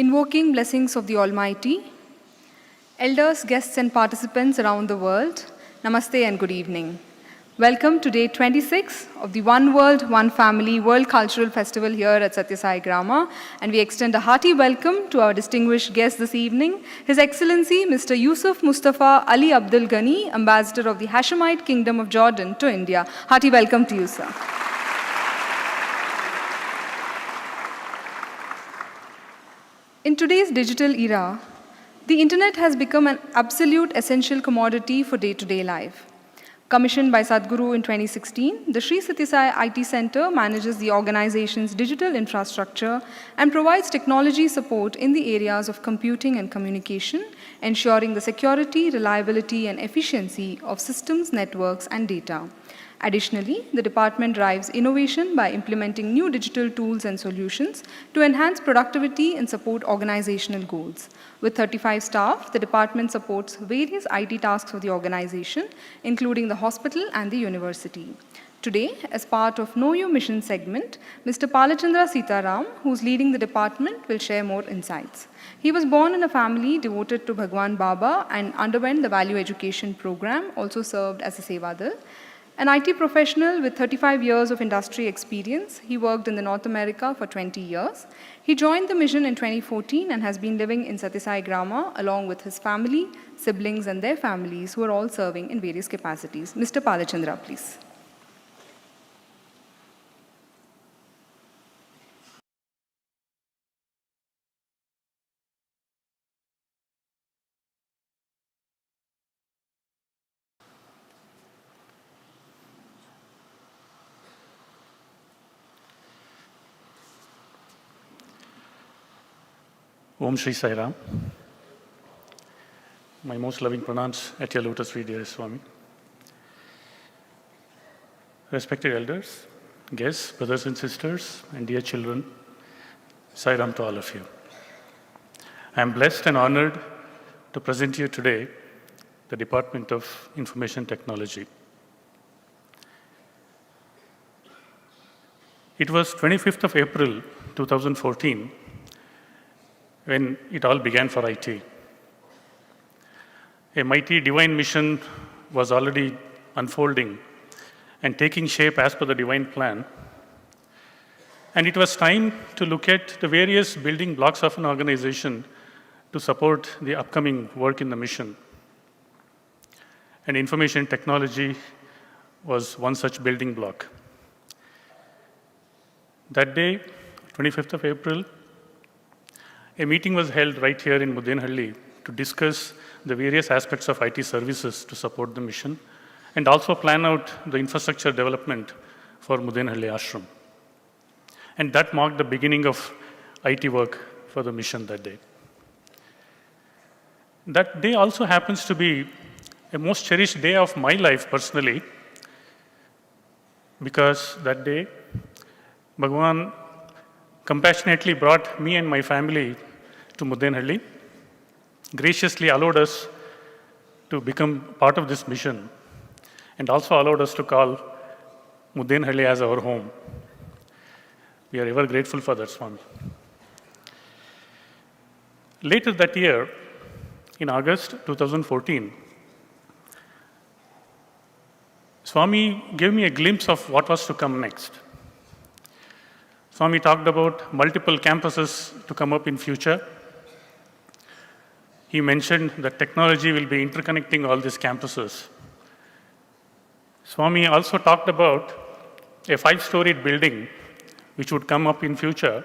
Invoking blessings of the Almighty, elders, guests, and participants around the world, Namaste and good evening. Welcome to day 26 of the One World, One Family World Cultural Festival here at Sathya Grama, and we extend a hearty welcome to our distinguished guest this evening, His Excellency Mr. Yusuf Mustafa Ali Abdul Ghani, Ambassador of the Hashemite Kingdom of Jordan to India. Hearty welcome to you, sir. In today's digital era, the internet has become an absolute essential commodity for day-to-day life. Commissioned by Sadhguru in 2016, the Sri Sathya Sai IT Center manages the organization's digital infrastructure and provides technology support in the areas of computing and communication, ensuring the security, reliability, and efficiency of systems, networks, and data. Additionally, the department drives innovation by implementing new digital tools and solutions to enhance productivity and support organizational goals. With 35 staff, the department supports various IT tasks of the organization, including the hospital and the university. Today, as part of Know Your Mission segment, Mr. Palachandra Sitaram, who's leading the department, will share more insights. He was born in a family devoted to Bhagwan Baba and underwent the value education program, also served as a Sevadal. An IT professional with 35 years of industry experience, he worked in North America for 20 years. He joined the mission in 2014 and has been living in Sathya Sai Grama along with his family, siblings, and their families who are all serving in various capacities. Mr. Palachandra, please. Om Shri Sai Ram. My most loving pranams at your lotus feet, dear Swami. Respected elders, guests, brothers and sisters, and dear children, Sai Ram to all of you. I am blessed and honored to present to you today the Department of Information Technology. It was 25th of April 2014 when it all began for IT. A mighty divine mission was already unfolding and taking shape as per the divine plan. And it was time to look at the various building blocks of an organization to support the upcoming work in the mission. And information technology was one such building block. That day, 25th of April, a meeting was held right here in Muddenahalli to discuss the various aspects of IT services to support the mission and also plan out the infrastructure development for Muddenahalli Ashram. And that marked the beginning of IT work for the mission that day. That day also happens to be a most cherished day of my life personally, because that day, Bhagwan compassionately brought me and my family to Muddenahalli, graciously allowed us to become part of this mission, and also allowed us to call Muddenahalli as our home. We are ever grateful for that, Swami. Later that year, in August 2014, Swami gave me a glimpse of what was to come next. Swami talked about multiple campuses to come up in future. He mentioned that technology will be interconnecting all these campuses. Swami also talked about a 5-storied building which would come up in future,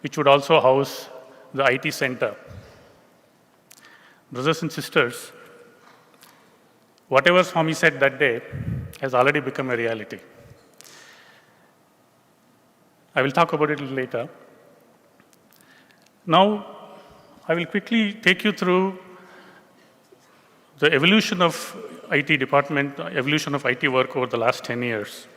which would also house the IT center. Brothers and sisters, whatever Swami said that day has already become a reality. I will talk about it a little later. Now, I will quickly take you through the evolution of IT department, evolution of IT work over the last 10 years.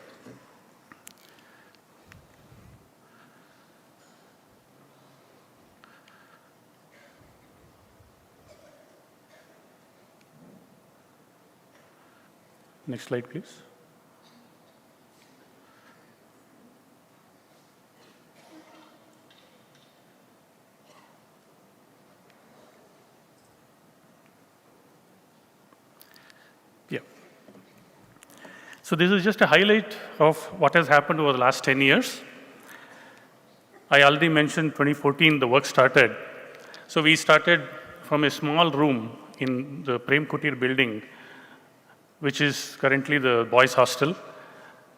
Next slide, please. So this is just a highlight of what has happened over the last 10 years. I already mentioned 2014, the work started. So we started from a small room in the Prem Kutir building, which is currently the boys' hostel.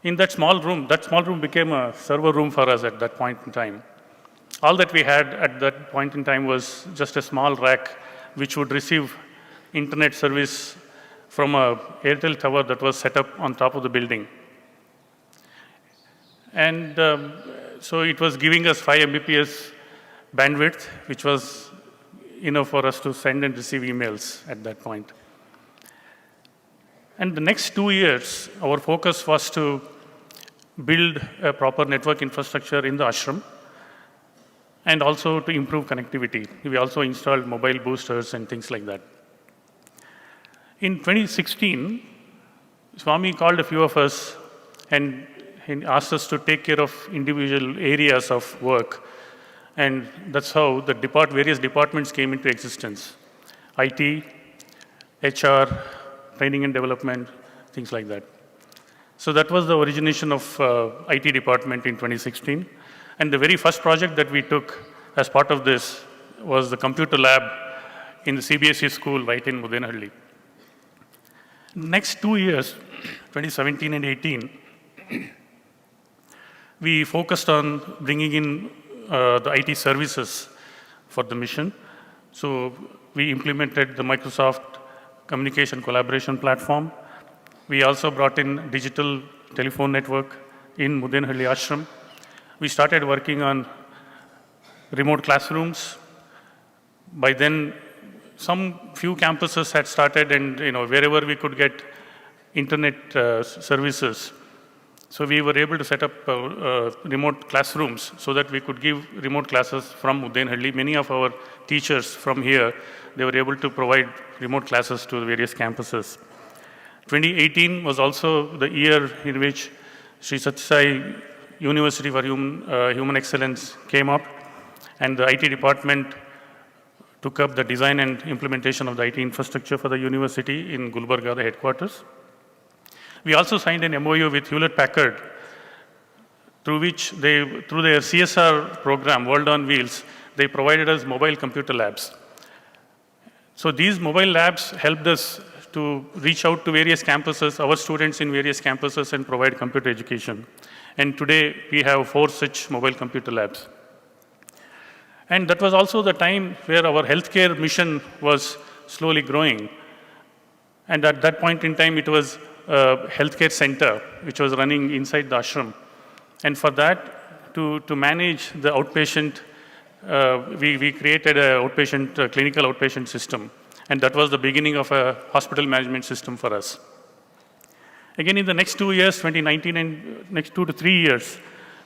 In that small room became a server room for us at that point in time. All that we had at that point in time was just a small rack which would receive internet service from a Airtel tower that was set up on top of the building. And so it was giving us 5 Mbps bandwidth, which was enough for us to send and receive emails at that point. And the next 2 years, our focus was to build a proper network infrastructure in the ashram and also to improve connectivity. We also installed mobile boosters and things like that. In 2016, Swami called a few of us and he asked us to take care of individual areas of work. And that's how the various departments came into existence. IT, HR, training and development, things like that. So that was the origination of IT department in 2016. And the very first project that we took as part of this was the computer lab in the CBSE school right in Muddenahalli. Next 2 years, 2017 and 18, we focused on bringing in the IT services for the mission. So we implemented the Microsoft communication collaboration platform. We also brought in digital telephone network in Muddenahalli ashram. We started working on remote classrooms. By then, some few campuses had started, and wherever we could get internet services. So we were able to set up remote classrooms so that we could give remote classes from Muddenahalli. Many of our teachers from here, they were able to provide remote classes to the various campuses. 2018 was also the year in which Sri Sathya Sai University for Human Excellence came up, and the IT department took up the design and implementation of the IT infrastructure for the university in Gulbarga, the headquarters. We also signed an MOU with Hewlett-Packard, through their CSR program, World on Wheels, they provided us mobile computer labs. So these mobile labs helped us to reach out to various campuses, our students in various campuses, and provide computer education. And today, we have 4 such mobile computer labs. And that was also the time where our healthcare mission was slowly growing. And at that point in time, it was a healthcare center, which was running inside the ashram. And for that, to manage the outpatient, we created a clinical outpatient system. And that was the beginning of a hospital management system for us. Again, in the next 2 years, 2019 and next 2 to 3 years,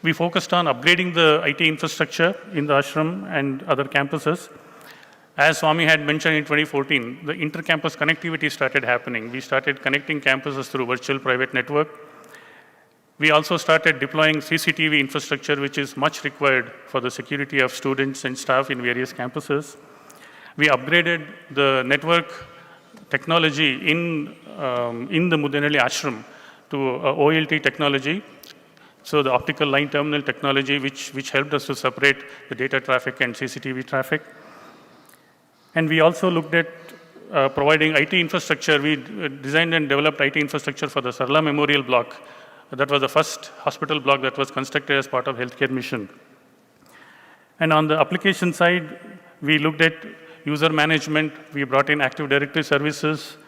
we focused on upgrading the IT infrastructure in the ashram and other campuses. As Swami had mentioned in 2014, the inter-campus connectivity started happening. We started connecting campuses through virtual private network. We also started deploying CCTV infrastructure, which is much required for the security of students and staff in various campuses. We upgraded the network technology in the Muddenahalli ashram to OLT technology, so the optical line terminal technology, which helped us to separate the data traffic and CCTV traffic. And we also looked at providing IT infrastructure. We designed and developed IT infrastructure for the Sarla Memorial Block. That was the first hospital block that was constructed as part of healthcare mission. And on the application side, we looked at user management. We brought in Active Directory services.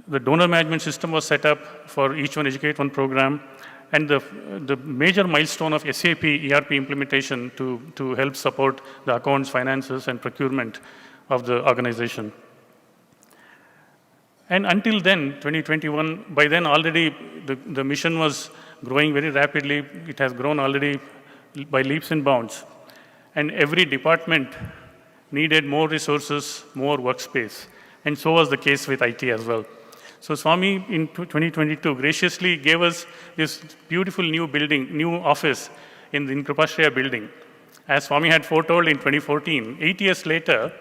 The donor management system was set up for Each One Educate One program. And the major milestone of SAP ERP implementation to help support the accounts, finances, and procurement of the organization. And until then, 2021, by then already the mission was growing very rapidly. It has grown already by leaps and bounds. And every department needed more resources, more workspace. And so was the case with IT as well. So Swami in 2022 graciously gave us this beautiful new building, new office in the Kripashraya building. As Swami had foretold in 2014, 8 years later,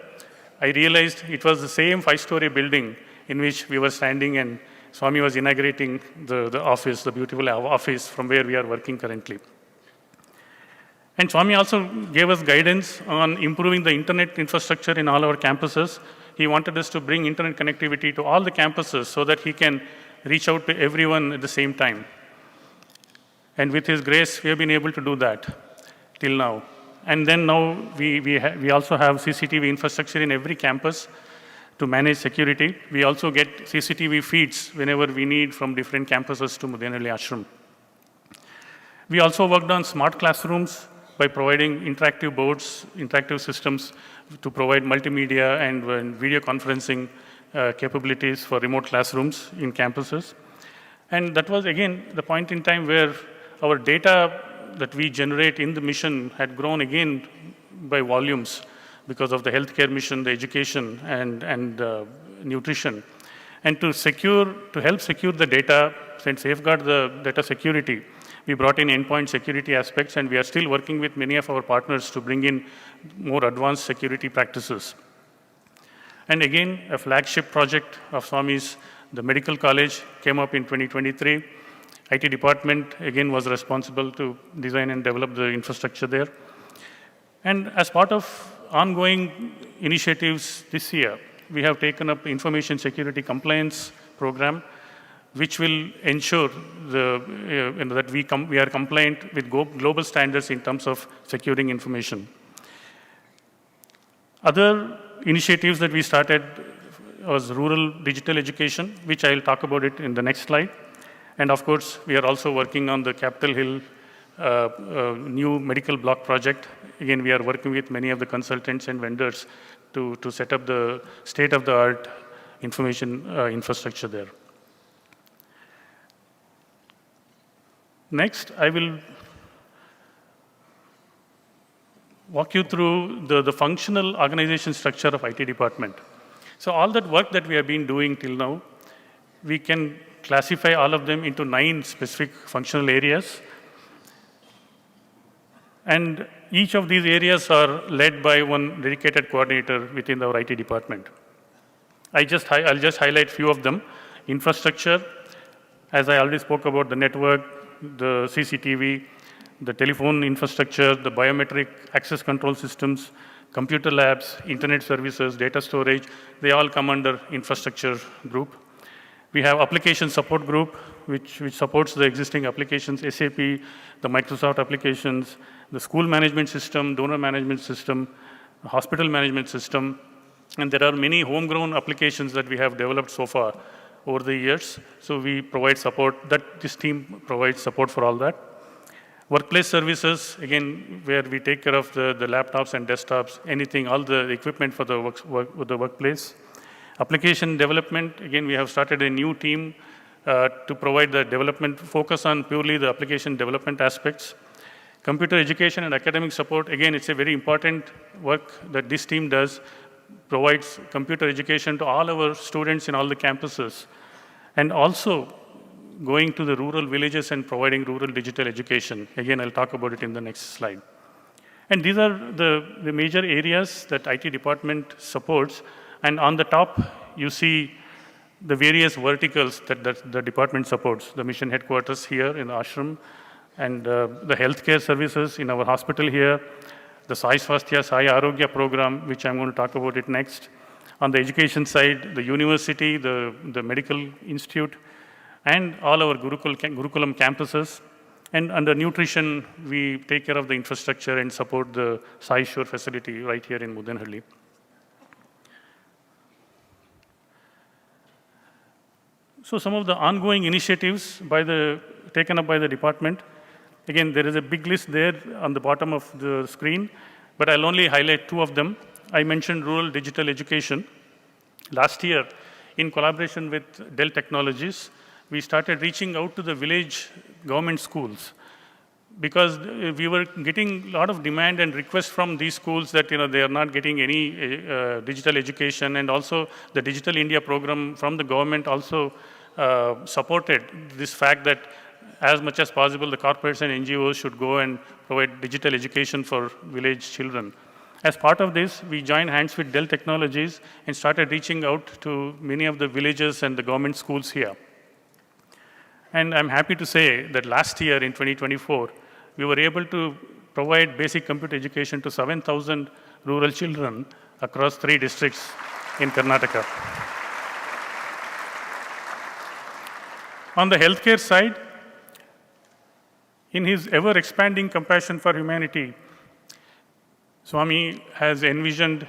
I realized it was the same 5-story building in which we were standing and Swami was inaugurating the office, the beautiful office from where we are working currently. And Swami also gave us guidance on improving the internet infrastructure in all our campuses. He wanted us to bring internet connectivity to all the campuses so that he can reach out to everyone at the same time. And with his grace, we have been able to do that till now. And then now we also have CCTV infrastructure in every campus to manage security. We also get CCTV feeds whenever we need from different campuses to Muddenahalli Ashram. We also worked on smart classrooms by providing interactive boards, interactive systems to provide multimedia and video conferencing capabilities for remote classrooms in campuses. And that was, again, the point in time where our data that we generate in the mission had grown again by volumes because of the healthcare mission, the education, and nutrition. And to help secure the data and safeguard the data security, we brought in endpoint security aspects, and we are still working with many of our partners to bring in more advanced security practices. And again, a flagship project of Swami's, the medical college, came up in 2023. IT department, again, was responsible to design and develop the infrastructure there. And as part of ongoing initiatives this year, we have taken up information security compliance program, which will ensure that we are compliant with global standards in terms of securing information. Other initiatives that we started was rural digital education, which I'll talk about it in the next slide. And of course, we are also working on the Capitol Hill new medical block project. Again, we are working with many of the consultants and vendors to set up the state-of-the-art information infrastructure there. Next, I will walk you through the functional organization structure of IT department. So all that work that we have been doing till now, we can classify all of them into 9 specific functional areas. And each of these areas are led by one dedicated coordinator within our IT department. I'll just highlight few of them. Infrastructure, as I already spoke about, the network, the CCTV, the telephone infrastructure, the biometric access control systems, computer labs, internet services, data storage, they all come under infrastructure group. We have application support group, which supports the existing applications, SAP, the Microsoft applications, the school management system, donor management system, hospital management system, and there are many homegrown applications that we have developed so far over the years. So we provide support, this team provides support for all that. Workplace services, again, where we take care of the laptops and desktops, anything, all the equipment for the workplace. Application development, again, we have started a new team to provide the development, focus on purely the application development aspects. Computer education and academic support, again, it's a very important work that this team does, provides computer education to all our students in all the campuses, and also going to the rural villages and providing rural digital education. Again, I'll talk about it in the next slide. And these are the major areas that IT department supports. And on the top, you see the various verticals that the department supports. The mission headquarters here in the ashram, and the healthcare services in our hospital here, the Sai Swasthya, Sai Arogya program, which I'm going to talk about it next. On the education side, the university, the medical institute, and all our Gurukulam campuses. And under nutrition, we take care of the infrastructure and support the Sai Shore facility right here in Muddenahalli. So some of the ongoing initiatives taken up by the department. Again, there is a big list there on the bottom of the screen, but I'll only highlight 2 of them. I mentioned rural digital education. Last year, in collaboration with Dell Technologies, we started reaching out to the village government schools because we were getting a lot of demand and requests from these schools that they are not getting any digital education, and also the Digital India program from the government also supported this fact that as much as possible the corporates and NGOs should go and provide digital education for village children. As part of this, we joined hands with Dell Technologies and started reaching out to many of the villages and the government schools here. And I'm happy to say that last year in 2024, we were able to provide basic computer education to 7,000 rural children across 3 districts in Karnataka. On the healthcare side, in his ever-expanding compassion for humanity, Swami has envisioned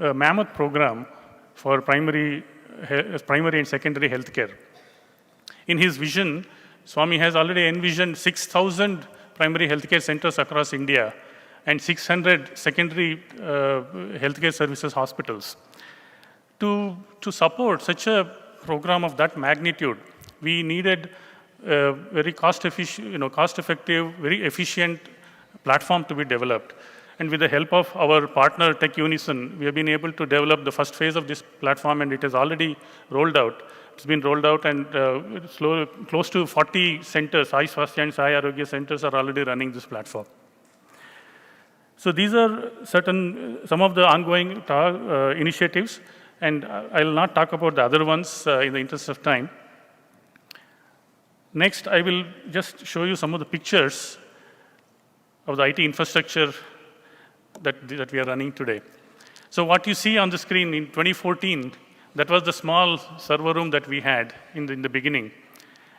a mammoth program for primary and secondary healthcare. In his vision, Swami has already envisioned 6,000 primary healthcare centers across India and 600 secondary healthcare services hospitals. To support such a program of that magnitude, we needed a very cost-effective, very efficient platform to be developed. And with the help of our partner Tech Unison, we have been able to develop the first phase of this platform, and it is already rolled out. It's been rolled out, and close to 40 centers, Sai Swasthya and Sai Arogya centers, are already running this platform. So these are some of the ongoing initiatives, and I will not talk about the other ones in the interest of time. Next, I will just show you some of the pictures of the IT infrastructure that we are running today. So what you see on the screen in 2014, that was the small server room that we had in the beginning.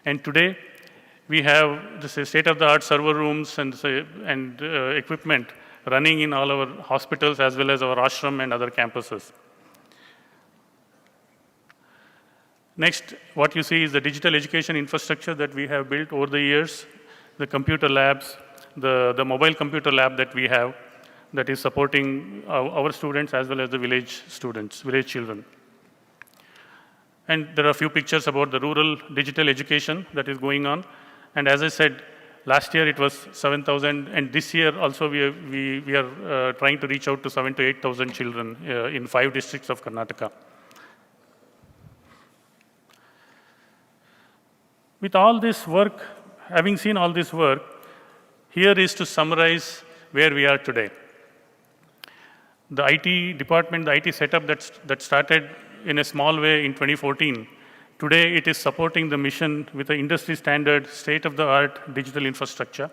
And today, we have the state-of-the-art server rooms and equipment running in all our hospitals as well as our ashram and other campuses. Next, what you see is the digital education infrastructure that we have built over the years, the computer labs, the mobile computer lab that we have that is supporting our students as well as the village children. And there are a few pictures about the rural digital education that is going on. And as I said, last year it was 7,000, and this year also we are trying to reach out to 7,000 to 8,000 children in 5 districts of Karnataka. With all this work, having seen all this work, here is to summarize where we are today. The IT department, the IT setup that started in a small way in 2014, today it is supporting the mission with an industry standard, state-of-the-art digital infrastructure.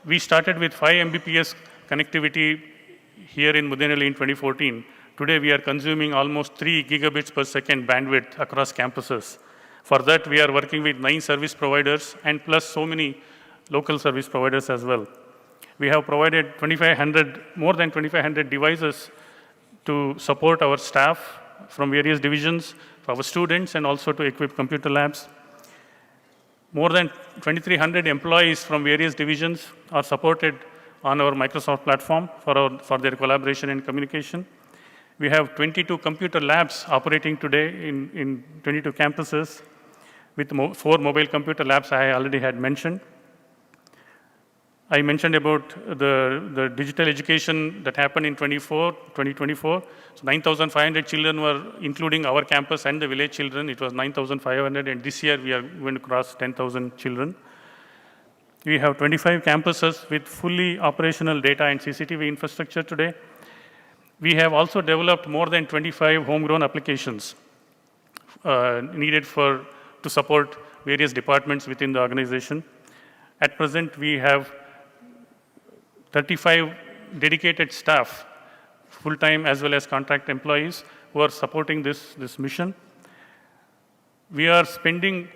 We started with 5 Mbps connectivity here in Muddenahalli in 2014. Today we are consuming almost 3 gigabits per second bandwidth across campuses. For that, we are working with 9 service providers and plus so many local service providers as well. We have provided more than 2,500 devices to support our staff from various divisions, for our students, and also to equip computer labs. More than 2,300 employees from various divisions are supported on our Microsoft platform for their collaboration and communication. We have 22 computer labs operating today in 22 campuses, with 4 mobile computer labs I already had mentioned. I mentioned about the digital education that happened in 2024. So 9,500 children were, including our campus and the village children. It was 9,500, and this year we are going to cross 10,000 children. We have 25 campuses with fully operational data and CCTV infrastructure today. We have also developed more than 25 homegrown applications needed to support various departments within the organization. At present, we have 35 dedicated staff, full-time as well as contract employees, who are supporting this mission. We are spending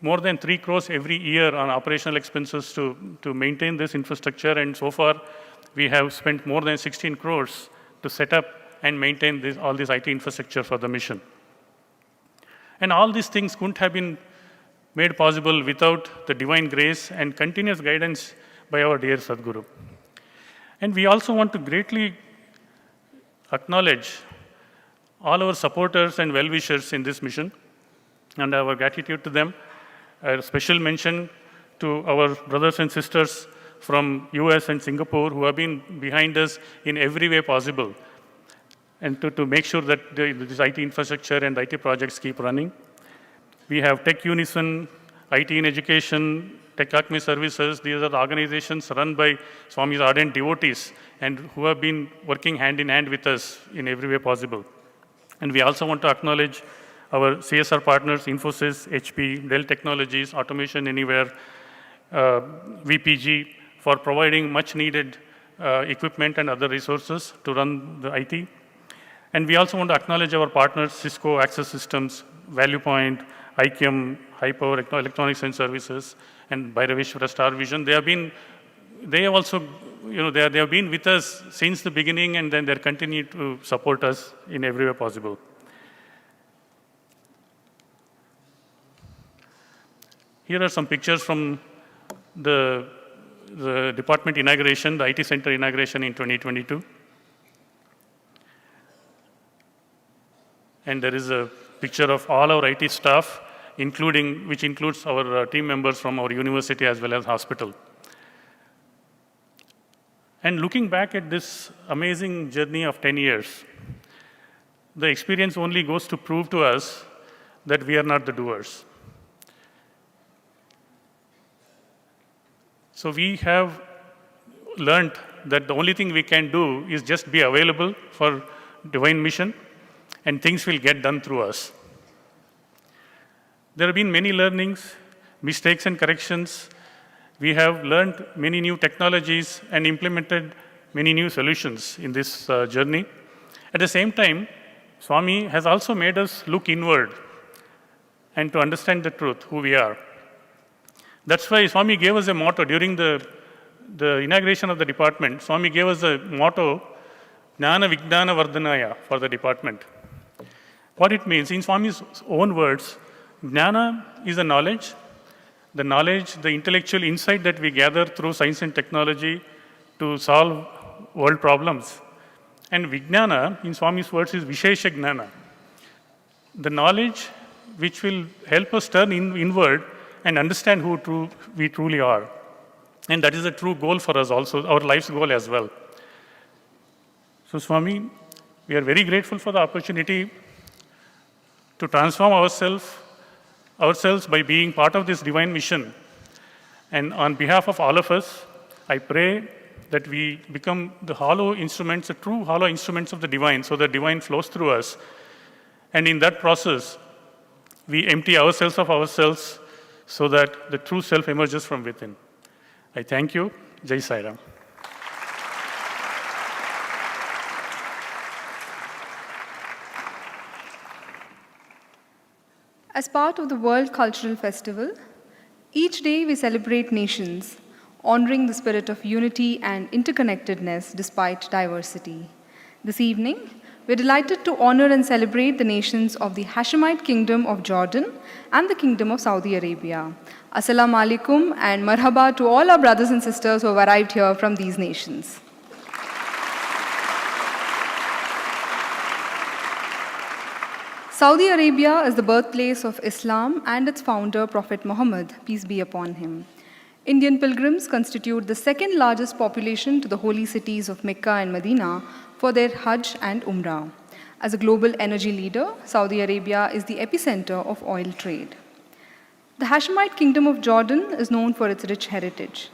more than 3 crores every year on operational expenses to maintain this infrastructure, and so far we have spent more than 16 crores to set up and maintain all this IT infrastructure for the mission. And all these things couldn't have been made possible without the divine grace and continuous guidance by our dear Sadhguru. And we also want to greatly acknowledge all our supporters and well-wishers in this mission, and our gratitude to them. A special mention to our brothers and sisters from US and Singapore who have been behind us in every way possible, and to make sure that this IT infrastructure and IT projects keep running. We have Tech Unison, IT in Education, Tech Acme Services. These are the organizations run by Swami's ardent devotees and who have been working hand in hand with us in every way possible. And we also want to acknowledge our CSR partners, Infosys, HP, Dell Technologies, Automation Anywhere, VPG, for providing much needed equipment and other resources to run the IT. And we also want to acknowledge our partners, Cisco, Access Systems, ValuePoint, ICAM, High Power Electronics and Services, and Bhairaveshwara Star Vision. They have also, they have been with us since the beginning, and then they continue to support us in every way possible. Here are some pictures from the department inauguration, the IT center inauguration in 2022. And there is a picture of all our IT staff, which includes our team members from our university as well as hospital. And looking back at this amazing journey of 10 years, the experience only goes to prove to us that we are not the doers. So we have learned that the only thing we can do is just be available for divine mission, and things will get done through us. There have been many learnings, mistakes and corrections. We have learned many new technologies and implemented many new solutions in this journey. At the same time, Swami has also made us look inward and to understand the truth, who we are. That's why Swami gave us a motto during the inauguration of the department. Swami gave us a motto, Jnana Vijnana Vardhanaya, for the department. What it means, in Swami's own words, Jnana is the knowledge, the intellectual insight that we gather through science and technology to solve world problems. And Vijnana, in Swami's words, is Vishesha Jnana, the knowledge which will help us turn inward and understand who we truly are. And that is a true goal for us also, our life's goal as well. So Swami, we are very grateful for the opportunity to transform ourselves by being part of this divine mission. And on behalf of all of us, I pray that we become the hollow instruments, the true hollow instruments of the divine, so the divine flows through us. And in that process, we empty ourselves of ourselves so that the true self emerges from within. I thank you. Jai Sai Ram. As part of the World Cultural Festival, each day we celebrate nations, honoring the spirit of unity and interconnectedness despite diversity. This evening, we're delighted to honor and celebrate the nations of the Hashemite Kingdom of Jordan and the Kingdom of Saudi Arabia. Assalamu alaikum and marhaba to all our brothers and sisters who have arrived here from these nations. Saudi Arabia is the birthplace of Islam and its founder, Prophet Muhammad, peace be upon him. Indian pilgrims constitute the second largest population to the holy cities of Mecca and Medina for their Hajj and Umrah. As a global energy leader, Saudi Arabia is the epicenter of oil trade. The Hashemite Kingdom of Jordan is known for its rich heritage.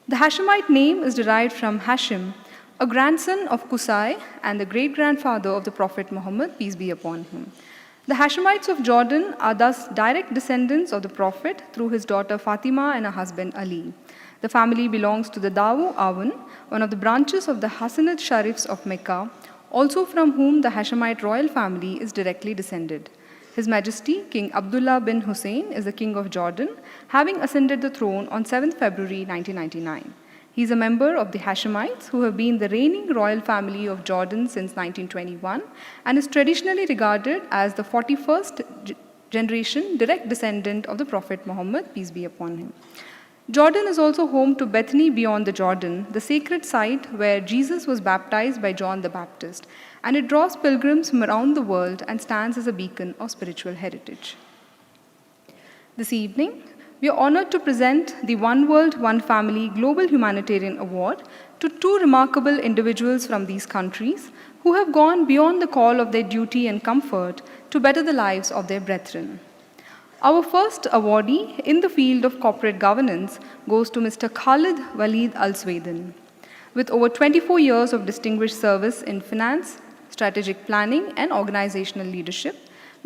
The Hashemite name is derived from Hashim, a grandson of Qusay and the great-grandfather of the Prophet Muhammad, peace be upon him. The Hashemites of Jordan are thus direct descendants of the Prophet through his daughter Fatima and her husband Ali. The family belongs to the Dawu Awan, one of the branches of the Hassanid Sharifs of Mecca, also from whom the Hashemite royal family is directly descended. His Majesty King Abdullah bin Hussein is the King of Jordan, having ascended the throne on 7th February 1999. He is a member of the Hashemites, who have been the reigning royal family of Jordan since 1921 and is traditionally regarded as the 41st generation direct descendant of the Prophet Muhammad, peace be upon him. Jordan is also home to Bethany beyond the Jordan, the sacred site where Jesus was baptized by John the Baptist, and it draws pilgrims from around the world and stands as a beacon of spiritual heritage. This evening, we are honored to present the One World, One Family Global Humanitarian Award to two remarkable individuals from these countries who have gone beyond the call of their duty and comfort to better the lives of their brethren. Our first awardee in the field of corporate governance goes to Mr. Khalid Walid Al-Sweden. With over 24 years of distinguished service in finance, strategic planning, and organizational leadership,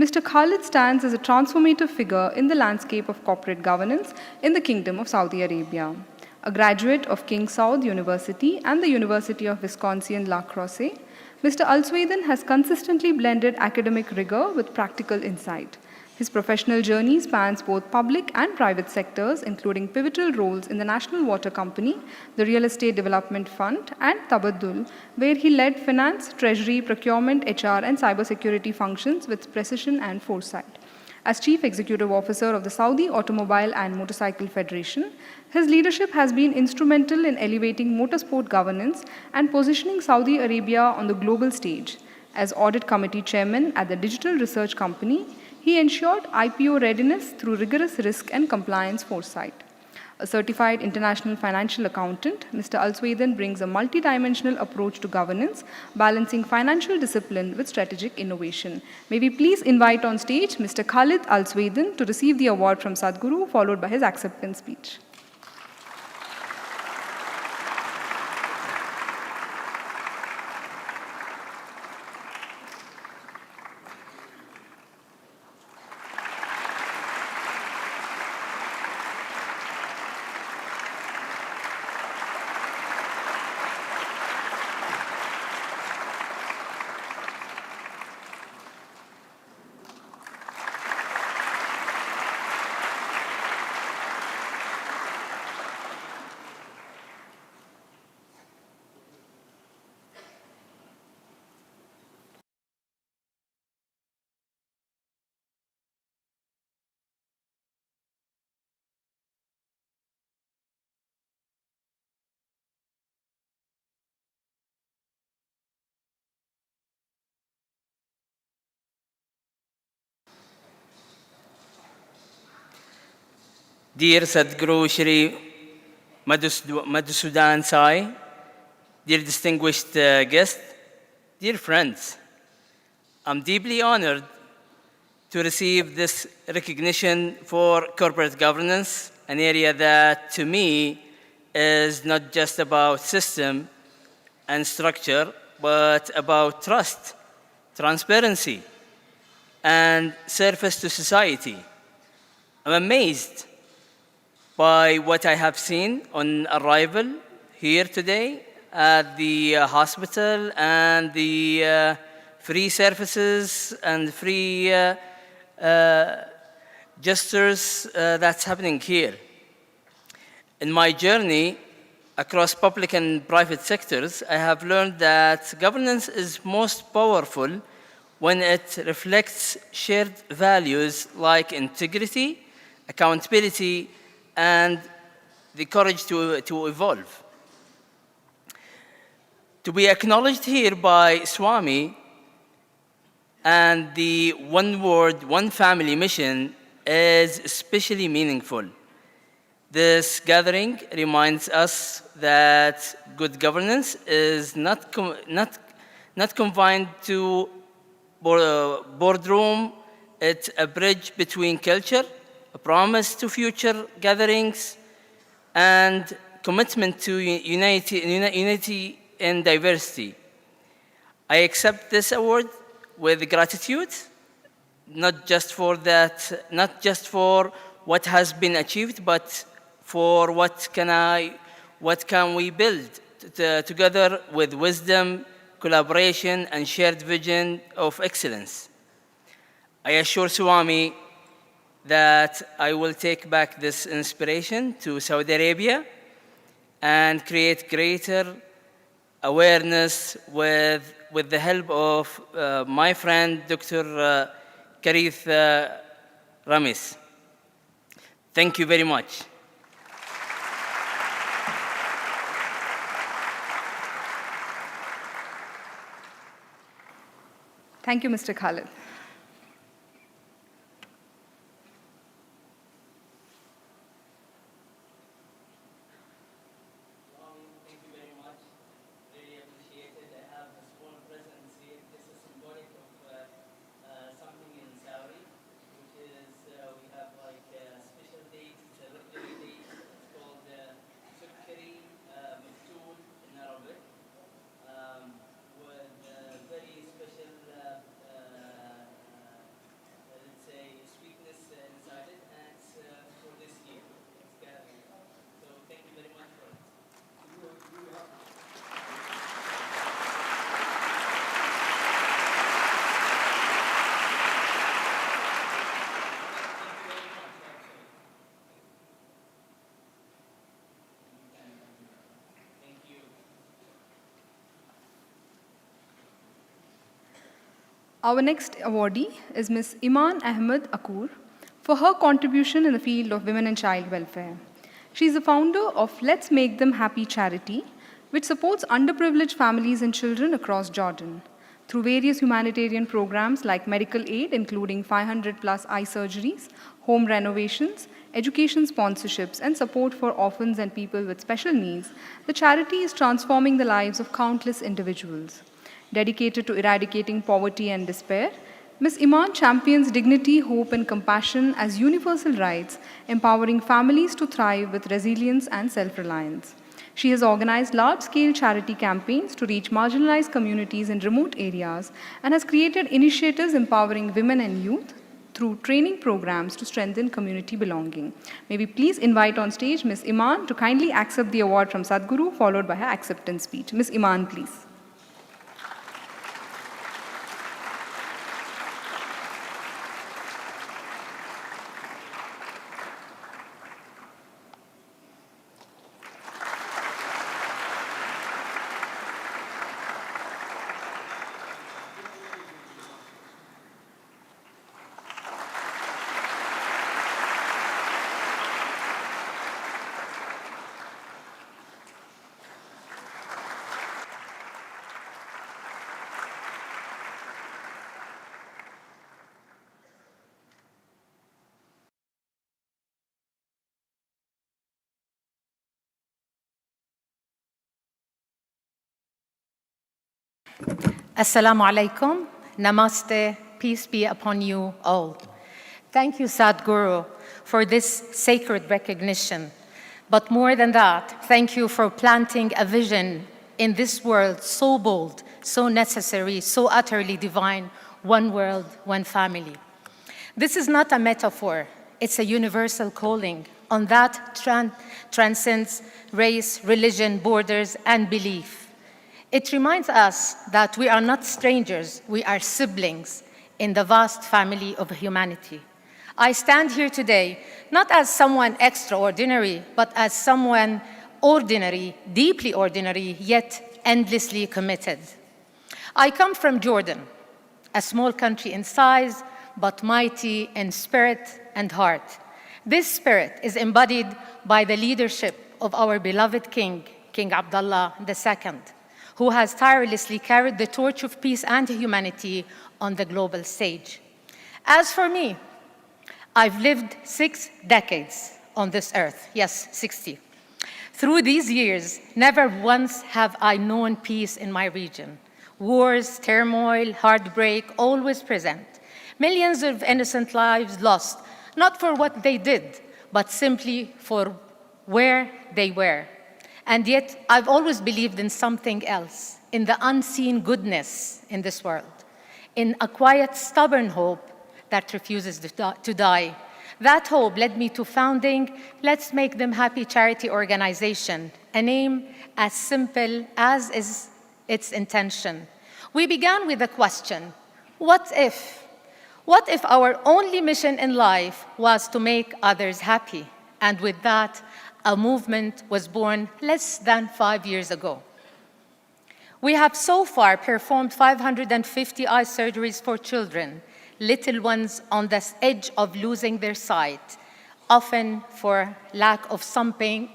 Mr. Khalid stands as a transformative figure in the landscape of corporate governance in the Kingdom of Saudi Arabia. A graduate of King Saud University and the University of Wisconsin-La Crosse, Mr. Al-Sweden has consistently blended academic rigor with practical insight. His professional journey spans both public and private sectors, including pivotal roles in the National Water Company, the Real Estate Development Fund, and Tabaddul, where he led finance, treasury, procurement, HR, and cybersecurity functions with precision and foresight. As Chief Executive Officer of the Saudi Automobile and Motorcycle Federation, his leadership has been instrumental in elevating motorsport governance and positioning Saudi Arabia on the global stage. As Audit Committee Chairman at the Digital Research Company, he ensured IPO readiness through rigorous risk and compliance foresight. A certified international financial accountant, Mr. Al-Sweden brings a multidimensional approach to governance, balancing financial discipline with strategic innovation. May we please invite on stage Mr. Khalid Al-Sweden to receive the award from Sadhguru, followed by his acceptance speech. Dear Sadhguru Shri Madhusudan Sai, dear distinguished guests, dear friends, I'm deeply honored to receive this recognition for corporate governance, an area that to me is not just about system and structure, but about trust, transparency, and service to society. I'm amazed by what I have seen on arrival here today at the hospital and the free services and free gestures that's happening here. In my journey across public and private sectors, I have learned that governance is most powerful when it reflects shared values like integrity, accountability, and the courage to evolve. To be acknowledged here by Swami and the One World, One Family mission is especially meaningful. This gathering reminds us that good governance is not confined to boardroom. It's a bridge between culture, a promise to future gatherings, and commitment to unity in diversity. I accept this award with gratitude, not just for what has been achieved, but for what can we build together with wisdom, collaboration, and shared vision of excellence. I assure Swami that I will take back this inspiration to Saudi Arabia and create greater awareness with the help of my friend, Dr. Karith Ramis. Thank you very much. Thank you, Mr. Khalid. Our next awardee is Ms. Iman Ahmed Akoor for her contribution in the field of women and child welfare. She is the founder of Let's Make Them Happy charity, which supports underprivileged families and children across Jordan through various humanitarian programs like medical aid, including 500 plus eye surgeries, home renovations, education sponsorships, and support for orphans and people with special needs. The charity is transforming the lives of countless individuals. Dedicated to eradicating poverty and despair, Ms. Iman champions dignity, hope, and compassion as universal rights, empowering families to thrive with resilience and self-reliance. She has organized large-scale charity campaigns to reach marginalized communities in remote areas and has created initiatives empowering women and youth through training programs to strengthen community belonging. May we please invite on stage Ms. Iman to kindly accept the award from Sadhguru, followed by her acceptance speech. Ms. Iman, please. Assalamu alaikum, namaste, peace be upon you all. Thank you, Sadhguru, for this sacred recognition. But more than that, thank you for planting a vision in this world so bold, so necessary, so utterly divine, one world, one family. This is not a metaphor, it's a universal calling on that transcends race, religion, borders, and belief. It reminds us that we are not strangers, we are siblings in the vast family of humanity. I stand here today not as someone extraordinary, but as someone ordinary, deeply ordinary, yet endlessly committed. I come from Jordan, a small country in size, but mighty in spirit and heart. This spirit is embodied by the leadership of our beloved King, King Abdullah II, who has tirelessly carried the torch of peace and humanity on the global stage. As for me, I've lived 6 decades on this earth, yes, 60. Through these years, never once have I known peace in my region. Wars, turmoil, heartbreak, always present. Millions of innocent lives lost, not for what they did, but simply for where they were. And yet, I've always believed in something else, in the unseen goodness in this world, in a quiet, stubborn hope that refuses to die. That hope led me to founding Let's Make Them Happy charity organization, a name as simple as is its intention. We began with a question, what if? What if our only mission in life was to make others happy? And with that, a movement was born less than 5 years ago. We have so far performed 550 eye surgeries for children, little ones on the edge of losing their sight, often for lack of something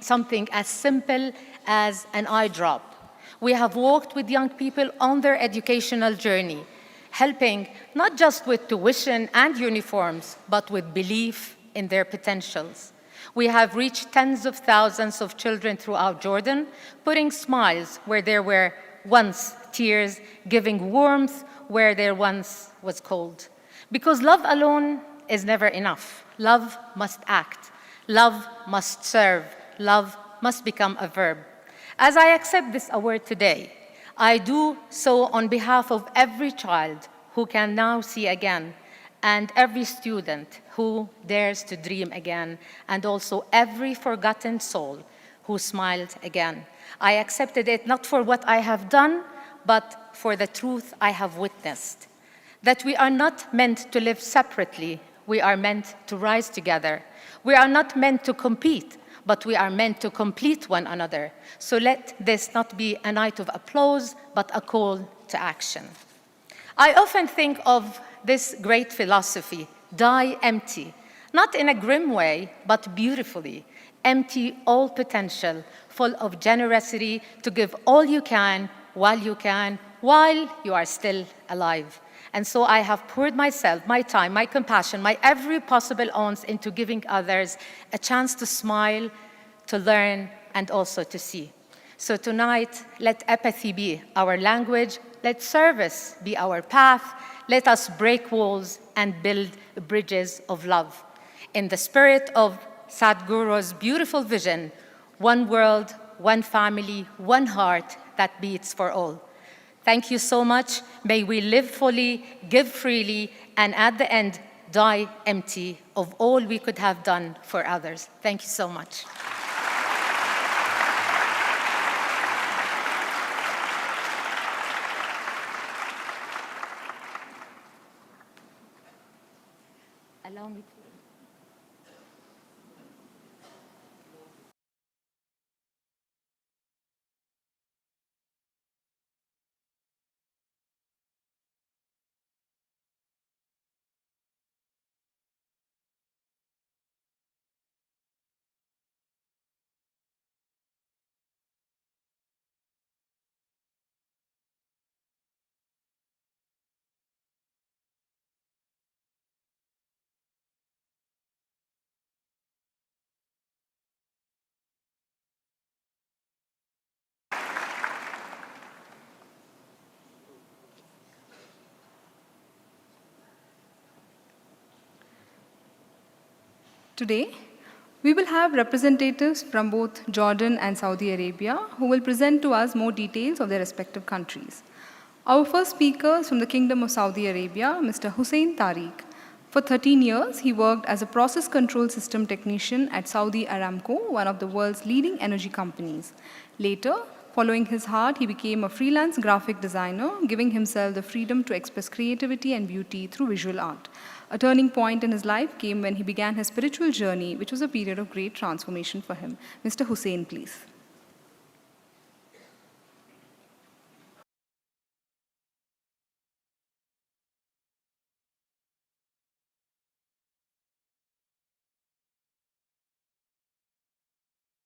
as simple as an eye drop. We have walked with young people on their educational journey, helping not just with tuition and uniforms, but with belief in their potentials. We have reached tens of thousands of children throughout Jordan, putting smiles where there were once tears, giving warmth where there once was cold. Because love alone is never enough. Love must act. Love must serve. Love must become a verb. As I accept this award today, I do so on behalf of every child who can now see again, and every student who dares to dream again, and also every forgotten soul who smiled again. I accepted it not for what I have done, but for the truth I have witnessed. That we are not meant to live separately, we are meant to rise together. We are not meant to compete, but we are meant to complete one another. So let this not be a night of applause, but a call to action. I often think of this great philosophy, die empty, not in a grim way, but beautifully, empty all potential, full of generosity to give all you can, while you are still alive. And so I have poured myself, my time, my compassion, my every possible ounce into giving others a chance to smile, to learn, and also to see. So tonight, let apathy be our language, let service be our path, let us break walls and build bridges of love. In the spirit of Sadhguru's beautiful vision, one world, one family, one heart that beats for all. Thank you so much. May we live fully, give freely, and at the end, die empty of all we could have done for others. Thank you so much. Allow me to. Today, we will have representatives from both Jordan and Saudi Arabia who will present to us more details of their respective countries. Our first speaker is from the Kingdom of Saudi Arabia, Mr. Hussein Tariq. For 13 years, he worked as a process control system technician at Saudi Aramco, one of the world's leading energy companies. Later, following his heart, he became a freelance graphic designer, giving himself the freedom to express creativity and beauty through visual art. A turning point in his life came when he began his spiritual journey, which was a period of great transformation for him. Mr. Hussein, please.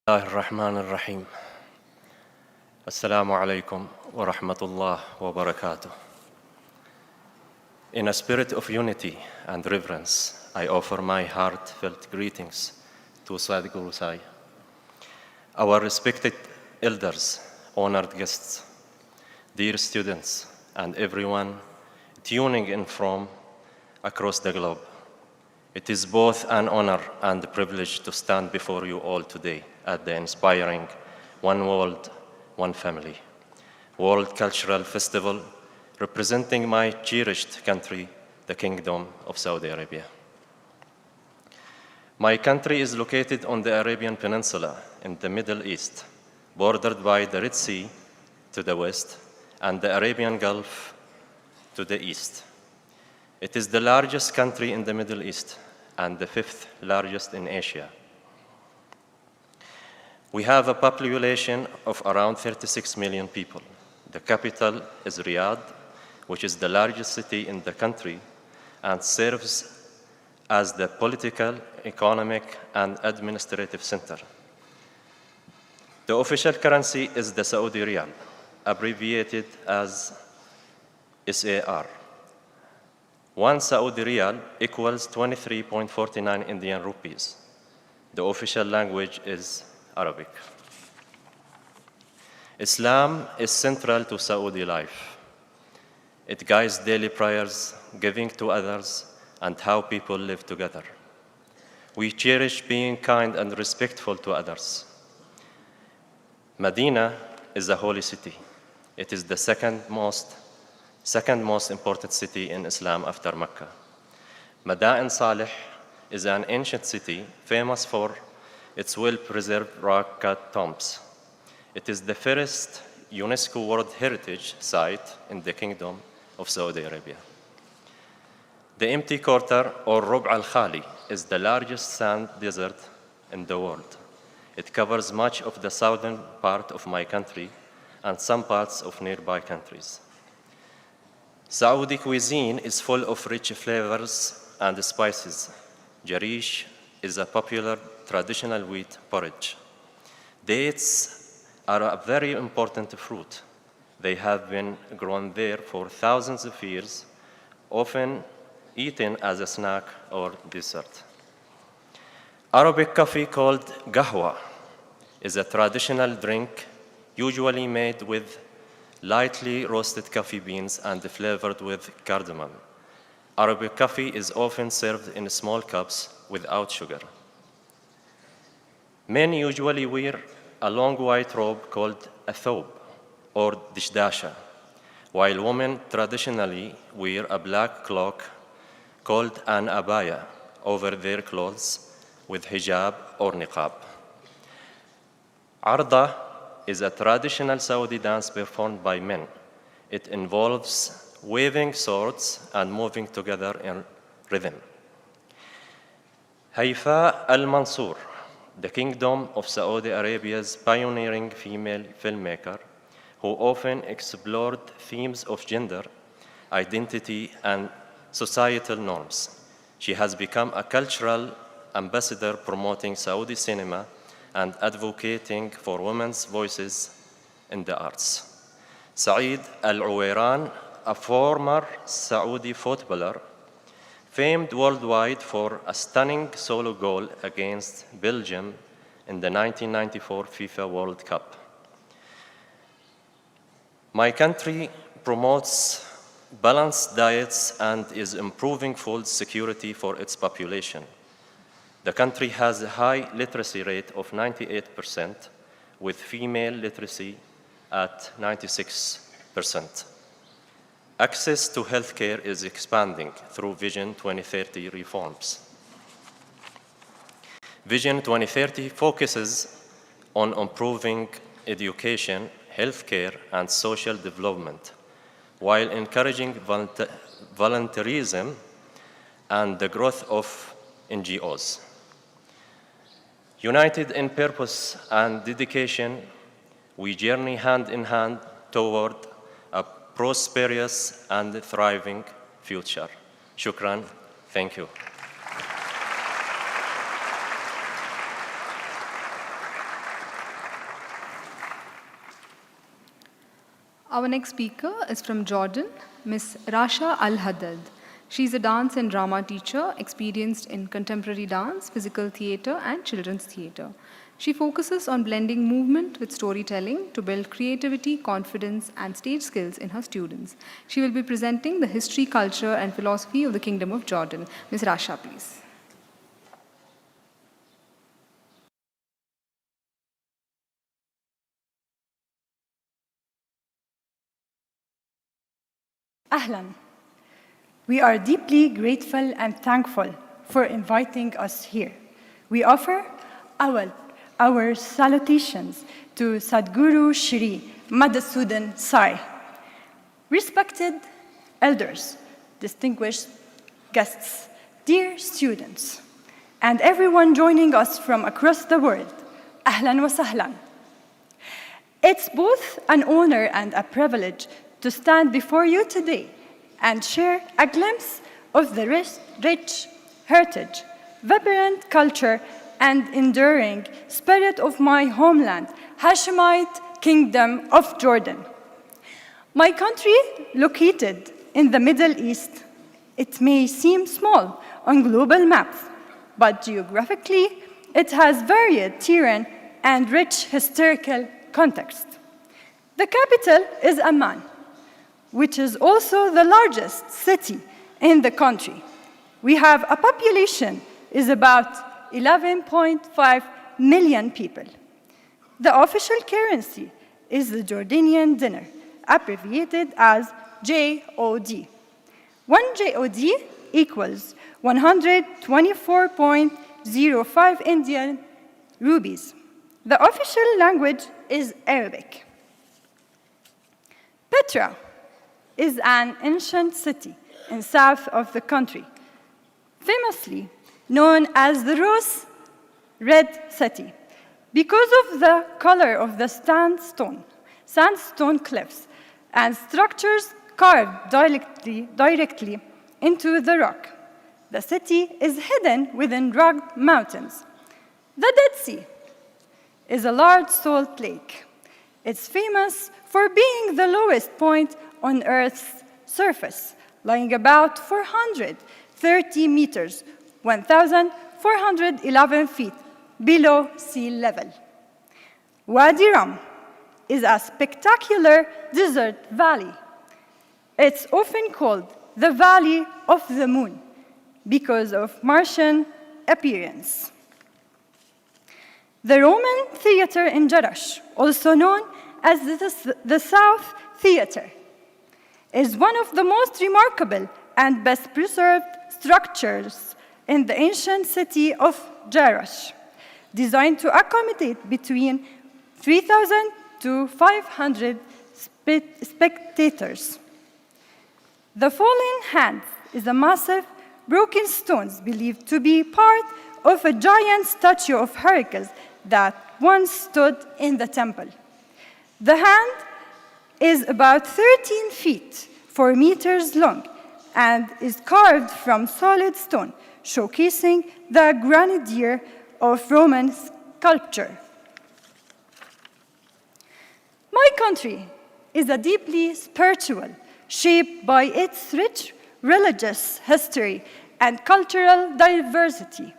الله الرحمن الرحيم السلام عليكم ورحمة الله وبركاته. In a spirit of unity and reverence, I offer my heartfelt greetings to Sadhguru Sai, our respected elders, honored guests, dear students, and everyone tuning in from across the globe. It is both an honor and a privilege to stand before you all today at the inspiring One World, One Family World Cultural Festival, representing my cherished country, the Kingdom of Saudi Arabia. My country is located on the Arabian Peninsula in the Middle East, bordered by the Red Sea to the west and the Arabian Gulf to the east. It is the largest country in the Middle East and the fifth largest in Asia. We have a population of around 36 million people. The capital is Riyadh, which is the largest city in the country and serves as the political, economic, and administrative center. The official currency is the Saudi Riyal, abbreviated as SAR. One Saudi Riyal equals 23.49 Indian rupees. The official language is Arabic. Islam is central to Saudi life. It guides daily prayers, giving to others, and how people live together. We cherish being kind and respectful to others. Medina is a holy city. It is the second most important city in Islam after Mecca. Mada'in Salih is an ancient city famous for its well-preserved rock-cut tombs. It is the first UNESCO World Heritage Site in the Kingdom of Saudi Arabia. The empty quarter, or Rub' al-Khali, is the largest sand desert in the world. It covers much of the southern part of my country and some parts of nearby countries. Saudi cuisine is full of rich flavors and spices. Jarish is a popular traditional wheat porridge. Dates are a very important fruit. They have been grown there for thousands of years, often eaten as a snack or dessert. Arabic coffee called qahwa is a traditional drink usually made with lightly roasted coffee beans and flavored with cardamom. Arabic coffee is often served in small cups without sugar. Men usually wear a long white robe called a thobe or dishdasha, while women traditionally wear a black cloak called an abaya over their clothes with hijab or niqab. Arda is a traditional Saudi dance performed by men. It involves waving swords and moving together in rhythm. Haifa al-Mansur, the kingdom of Saudi Arabia's pioneering female filmmaker, who often explored themes of gender, identity, and societal norms. She has become a cultural ambassador promoting Saudi cinema and advocating for women's voices in the arts. Saeed Al-Uwairan, a former Saudi footballer, famed worldwide for a stunning solo goal against Belgium in the 1994 FIFA World Cup. My country promotes balanced diets and is improving food security for its population. The country has a high literacy rate of 98%, with female literacy at 96%. Access to healthcare is expanding through Vision 2030 reforms. Vision 2030 focuses on improving education, healthcare, and social development, while encouraging volunteerism and the growth of NGOs. United in purpose and dedication, we journey hand in hand toward a prosperous and thriving future. Shukran. Thank you. Our next speaker is from Jordan, Ms. Rasha Al-Haddad. She is a dance and drama teacher experienced in contemporary dance, physical theater, and children's theater. She focuses on blending movement with storytelling to build creativity, confidence, and stage skills in her students. She will be presenting the history, culture, and philosophy of the Kingdom of Jordan. Ms. Rasha, please. Ahlan. We are deeply grateful and thankful for inviting us here. We offer our salutations to Sadhguru Shri Madhusudan Sai. Respected elders, distinguished guests, dear students, and everyone joining us from across the world, Ahlan wa sahlan. It's both an honor and a privilege to stand before you today and share a glimpse of the rich heritage, vibrant culture, and enduring spirit of my homeland, Hashemite Kingdom of Jordan. My country, located in the Middle East, it may seem small on global maps, but geographically, it has varied terrain and rich historical context. The capital is Amman, which is also the largest city in the country. We have a population is about 11.5 million people. The official currency is the Jordanian dinar, abbreviated as JOD. 1 JOD equals 124.05 Indian rupees. The official language is Arabic. Petra is an ancient city in south of the country, famously known as the Rose Red City because of the color of the sandstone cliffs and structures carved directly into the rock. The city is hidden within rugged mountains. The Dead Sea is a large salt lake. It's famous for being the lowest point on Earth's surface, lying about 430 meters, 1,411 feet below sea level. Wadi Rum is a spectacular desert valley. It's often called the Valley of the Moon because of Martian appearance. The Roman theater in Jerash, also known as the South Theater, is one of the most remarkable and best preserved structures in the ancient city of Jerash, designed to accommodate between 3,000 to 500 spectators. The Fallen Hand is a massive broken stone believed to be part of a giant statue of Hercules that once stood in the temple. The hand is about 13 feet, 4 meters long, and is carved from solid stone, showcasing the grandeur of Roman sculpture. My country is a deeply spiritual, shaped by its rich religious history and cultural diversity.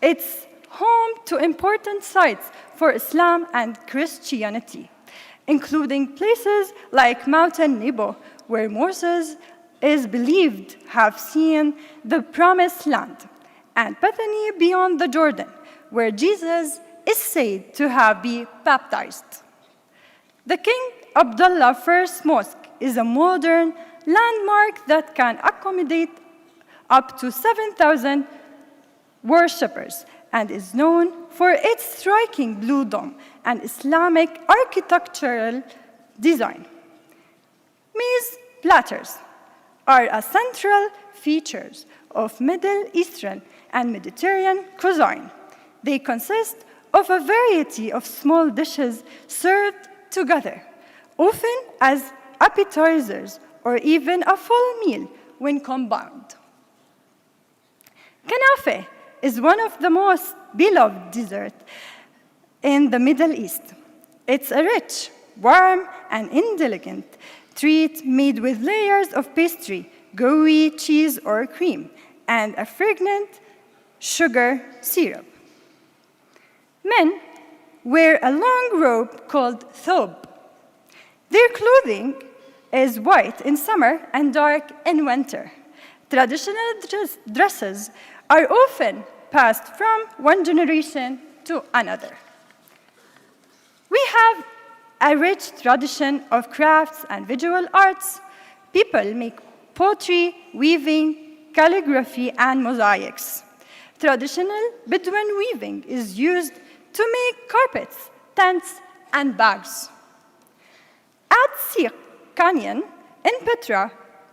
It's home to important sites for Islam and Christianity, including places like Mountain Nebo, where Moses is believed to have seen the Promised Land, and Bethany beyond the Jordan, where Jesus is said to have been baptized. The King Abdullah First Mosque is a modern landmark that can accommodate up to 7,000 worshippers and is known for its striking blue dome and Islamic architectural design. Maize platters are a central feature of Middle Eastern and Mediterranean cuisine. They consist of a variety of small dishes served together, often as appetizers or even a full meal when combined. Kanafe is one of the most beloved desserts in the Middle East. It's a rich, warm, and indulgent treat made with layers of pastry, gooey cheese or cream, and a fragrant sugar syrup. Men wear a long robe called thobe. Their clothing is white in summer and dark in winter. Traditional dresses are often passed from one generation to another. We have a rich tradition of crafts and visual arts. People make pottery, weaving, calligraphy, and mosaics. Traditional Bedouin weaving is used to make carpets, tents, and bags. At Sikh Canyon in Petra,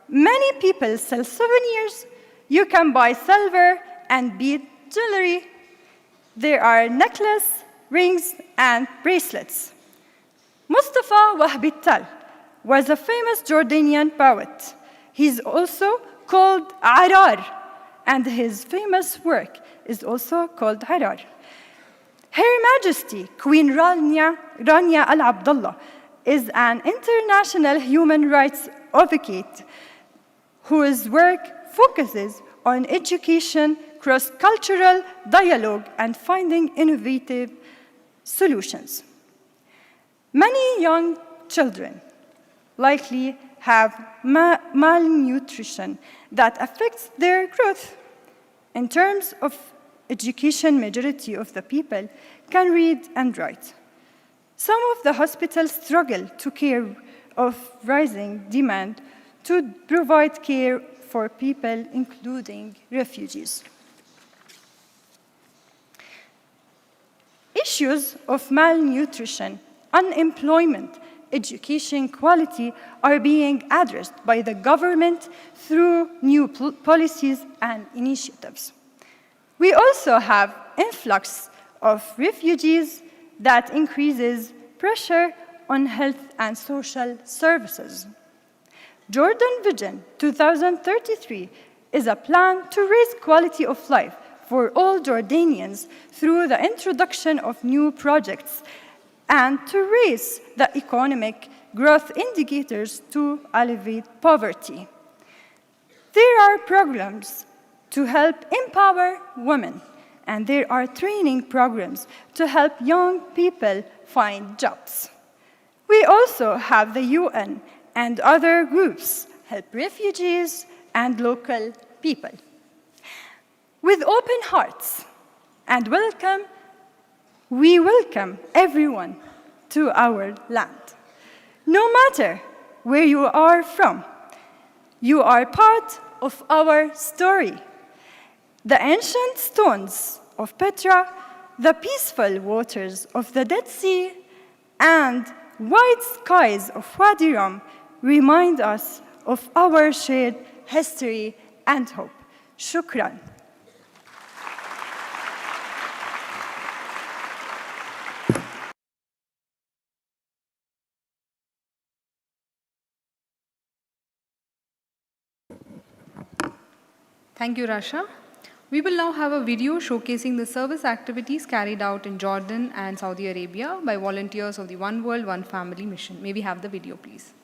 many people sell souvenirs. You can buy silver and bead jewelry. There are necklaces, rings, and bracelets. Mustafa Wahbi was a famous Jordanian poet. He's also called Arar, and his famous work is also called Arar. Her Majesty, Queen Rania Al Abdullah, is an international human rights advocate whose work focuses on education, cross-cultural dialogue, and finding innovative solutions. Many young children likely have malnutrition that affects their growth. In terms of education, majority of the people can read and write. Some of the hospitals struggle to care of rising demand to provide care for people, including refugees. Issues of malnutrition, unemployment, education quality are being addressed by the government through new policies and initiatives. We also have influx of refugees that increases pressure on health and social services. Jordan Vision 2033 is a plan to raise quality of life for all Jordanians through the introduction of new projects and to raise the economic growth indicators to alleviate poverty. There are programs to help empower women, and there are training programs to help young people find jobs. We also have the UN and other groups help refugees and local people. With open hearts and we welcome everyone to our land. No matter where you are from, you are part of our story. The ancient stones of Petra, the peaceful waters of the Dead Sea, and white skies of Wadi Rum remind us of our shared history and hope. Shukran. Thank you, Rasha. We will now have a video showcasing the service activities carried out in Jordan and Saudi Arabia by volunteers of the One World, One Family mission. May we have the video, please?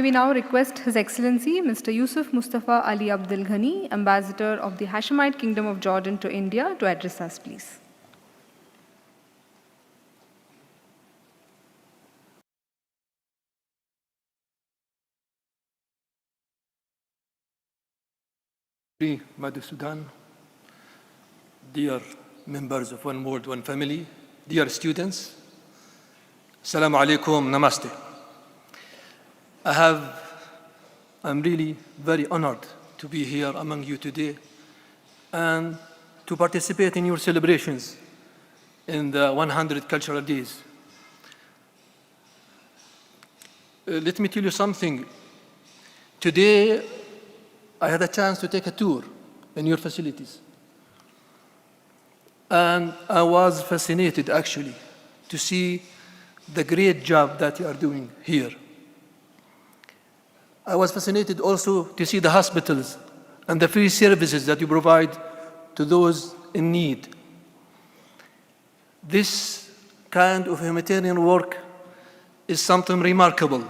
we now request His Excellency Mr. Yusuf Mustafa Ali Abdul Ghani, Ambassador of the Hashemite Kingdom of Jordan to India, to address us, please. Madhusudan, dear members of One World, One Family, dear students, Assalamu alaikum, namaste. I'm really very honored to be here among you today and to participate in your celebrations in the 100 Cultural Days. Let me tell you something. Today, I had a chance to take a tour in your facilities. And I was fascinated, actually, to see the great job that you are doing here. I was fascinated also to see the hospitals and the free services that you provide to those in need. This kind of humanitarian work is something remarkable.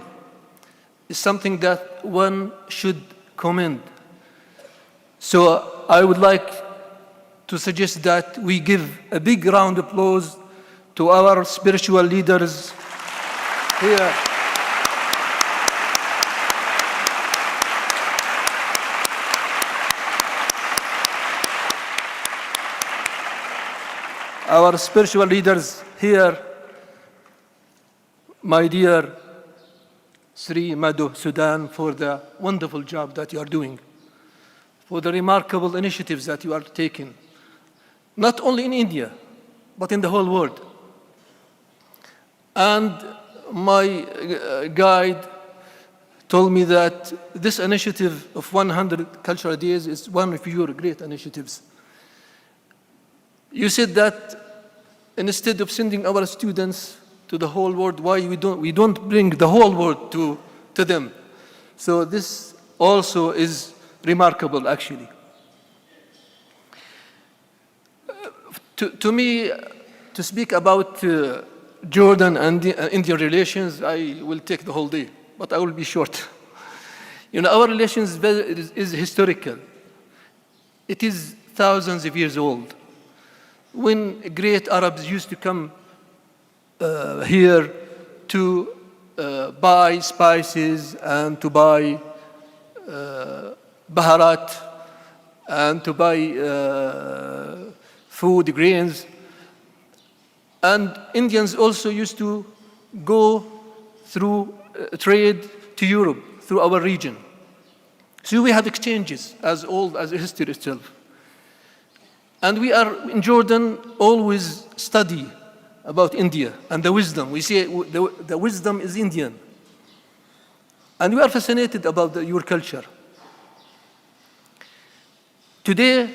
It's something that one should commend. So I would like to suggest that we give a big round of applause to our spiritual leaders here. Our spiritual leaders here, my dear Sri Madhusudan, for the wonderful job that you are doing, for the remarkable initiatives that you are taking, not only in India, but in the whole world. And my guide told me that this initiative of 100 Cultural Days is one of your great initiatives. You said that instead of sending our students to the whole world, why we don't bring the whole world to them. So this also is remarkable, actually. To me, to speak about Jordan and Indian relations, I will take the whole day, but I will be short. You know, our relations is historical. It is thousands of years old. When great Arabs used to come here to buy spices and to buy baharat and to buy food, grains. And Indians also used to go through trade to Europe, through our region. So we have exchanges as old as history itself. And we are in Jordan always study about India and the wisdom. We say the wisdom is Indian. And we are fascinated about your culture. Today,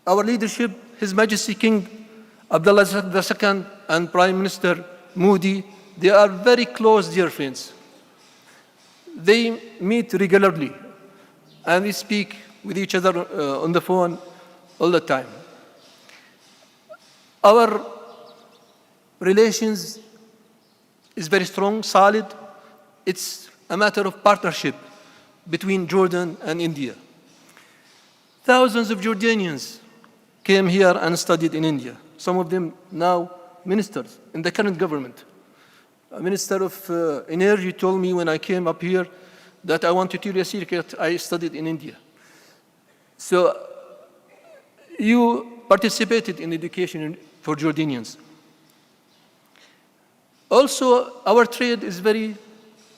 our leadership, His Majesty King Abdullah II and Prime Minister Modi, they are very close dear friends. They meet regularly and they speak with each other on the phone all the time. Our relations is very strong, solid. It's a matter of partnership between Jordan and India. Thousands of Jordanians came here and studied in India. Some of them now ministers in the current government. A minister of energy told me when I came up here that I want to tell you a secret, I studied in India. So you participated in education for Jordanians. Also, our trade is very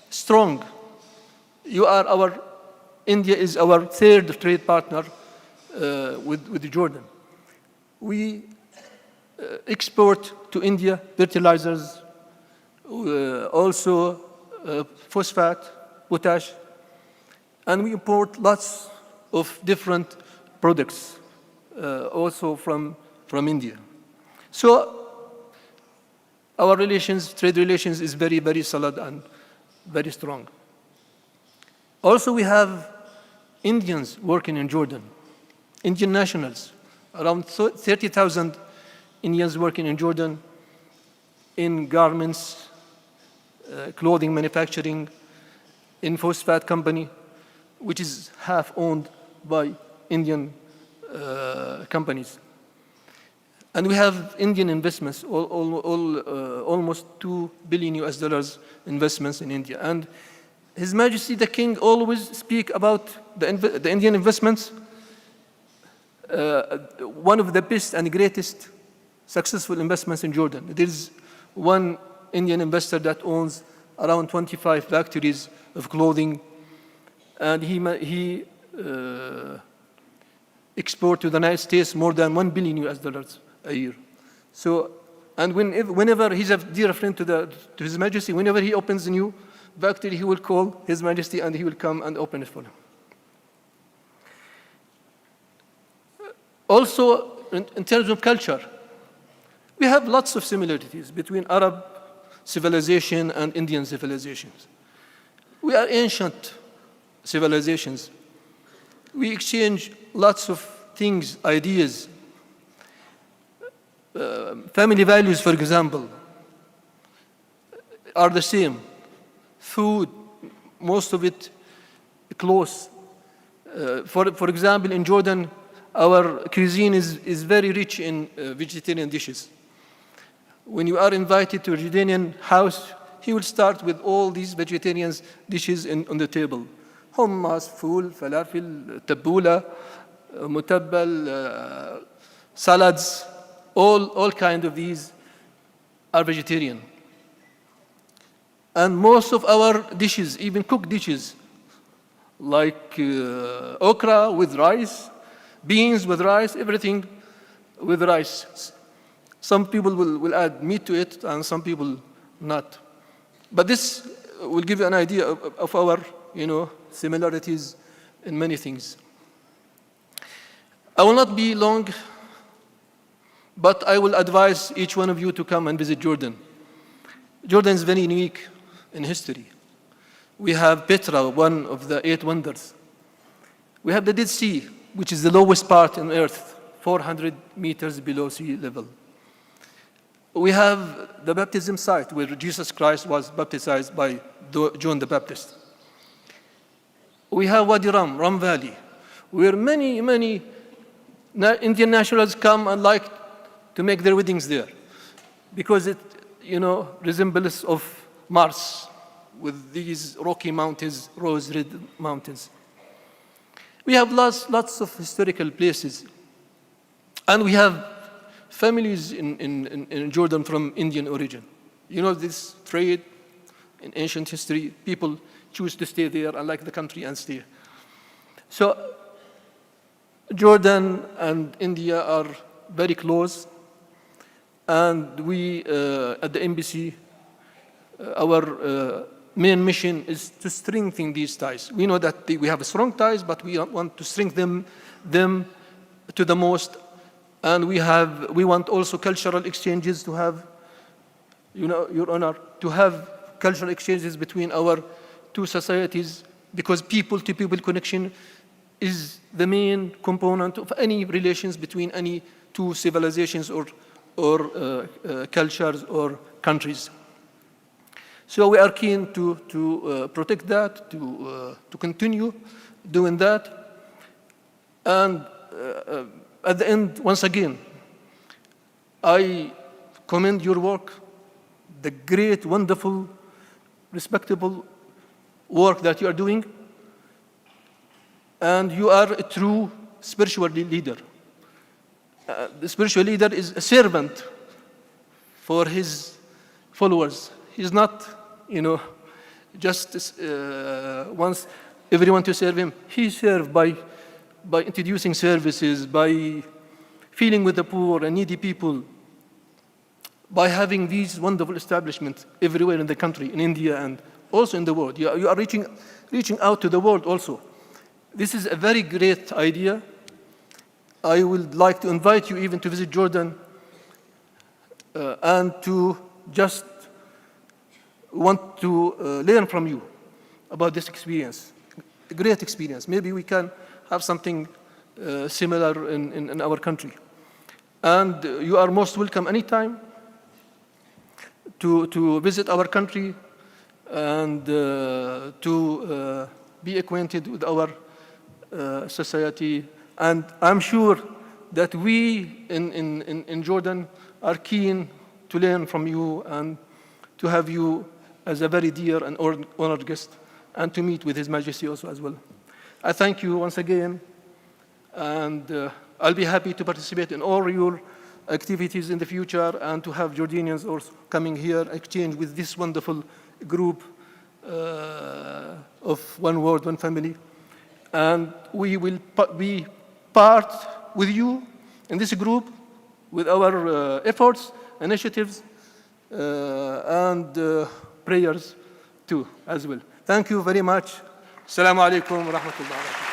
strong. India is our third trade partner with Jordan. We export to India fertilizers, also phosphate, potash, and we import lots of different products also from India. So our relations, trade relations is very, very solid and very strong. Also we have Indians working in Jordan, Indian nationals, around 30,000 Indians working in Jordan in garments, clothing manufacturing, in phosphate company, which is half owned by Indian companies. And we have Indian investments, almost $2 billion US investments in India. And His Majesty the King always speak about the Indian investments, one of the best and greatest successful investments in Jordan. There is one Indian investor that owns around 25 factories of clothing, and he export to the United States more than $1 billion US a year. So, and whenever he's a dear friend to His Majesty, whenever he opens a new factory, he will call His Majesty and he will come and open it for him. Also, in terms of culture, we have lots of similarities between Arab civilization and Indian civilizations. We are ancient civilizations. We exchange lots of things, ideas. Family values, for example, are the same. Food, most of it close. For example, in Jordan, our cuisine is very rich in vegetarian dishes. When you are invited to a Jordanian house, he will start with all these vegetarian dishes on the table. Hummus, fool, falafel, tabbouleh, mutabbal, salads, all kind of these are vegetarian. And most of our dishes, even cooked dishes, like okra with rice, beans with rice, everything with rice. Some people will add meat to it, and some people not. But this will give you an idea of our, similarities in many things. I will not be long, but I will advise each one of you to come and visit Jordan. Jordan is very unique in history. We have Petra, one of the 8 wonders. We have the Dead Sea, which is the lowest part on earth, 400 meters below sea level. We have the baptism site where Jesus Christ was baptized by John the Baptist. We have Wadi Ram Valley, where many Indian nationals come and like to make their weddings there, because it, resembles of Mars with these rocky mountains, rose-red mountains. We have lots of historical places, and we have families in Jordan from Indian origin. This trade in ancient history, people choose to stay there and like the country and stay. So Jordan and India are very close, and we at the embassy, our main mission is to strengthen these ties. We know that we have strong ties, but we want to strengthen them to the most. And we want also cultural exchanges to have, Your Honor, to have cultural exchanges between our two societies, because people-to-people connection is the main component of any relations between any two civilizations or cultures or countries. So we are keen to protect that, to continue doing that. And at the end, once again, I commend your work, the great, wonderful, respectable work that you are doing. And you are a true spiritual leader. The spiritual leader is a servant for his followers. He's not, just wants everyone to serve him. He served by introducing services, by feeling with the poor and needy people, by having these wonderful establishments everywhere in the country, in India and also in the world. You are reaching out to the world also. This is a very great idea. I would like to invite you even to visit Jordan and to just want to learn from you about this experience, a great experience. Maybe we can have something similar in our country. And you are most welcome anytime to visit our country. and to be acquainted with our society. And I'm sure that we in Jordan are keen to learn from you and to have you as a very dear and honored guest, and to meet with His Majesty also as well. I thank you once again, and I'll be happy to participate in all your activities in the future, and to have Jordanians also coming here, exchange with this wonderful group of one world, one family. And we will be part with you in this group with our efforts, initiatives, and prayers too, as well. Thank you very much. Assalamu alaikum wa rahmatullahi.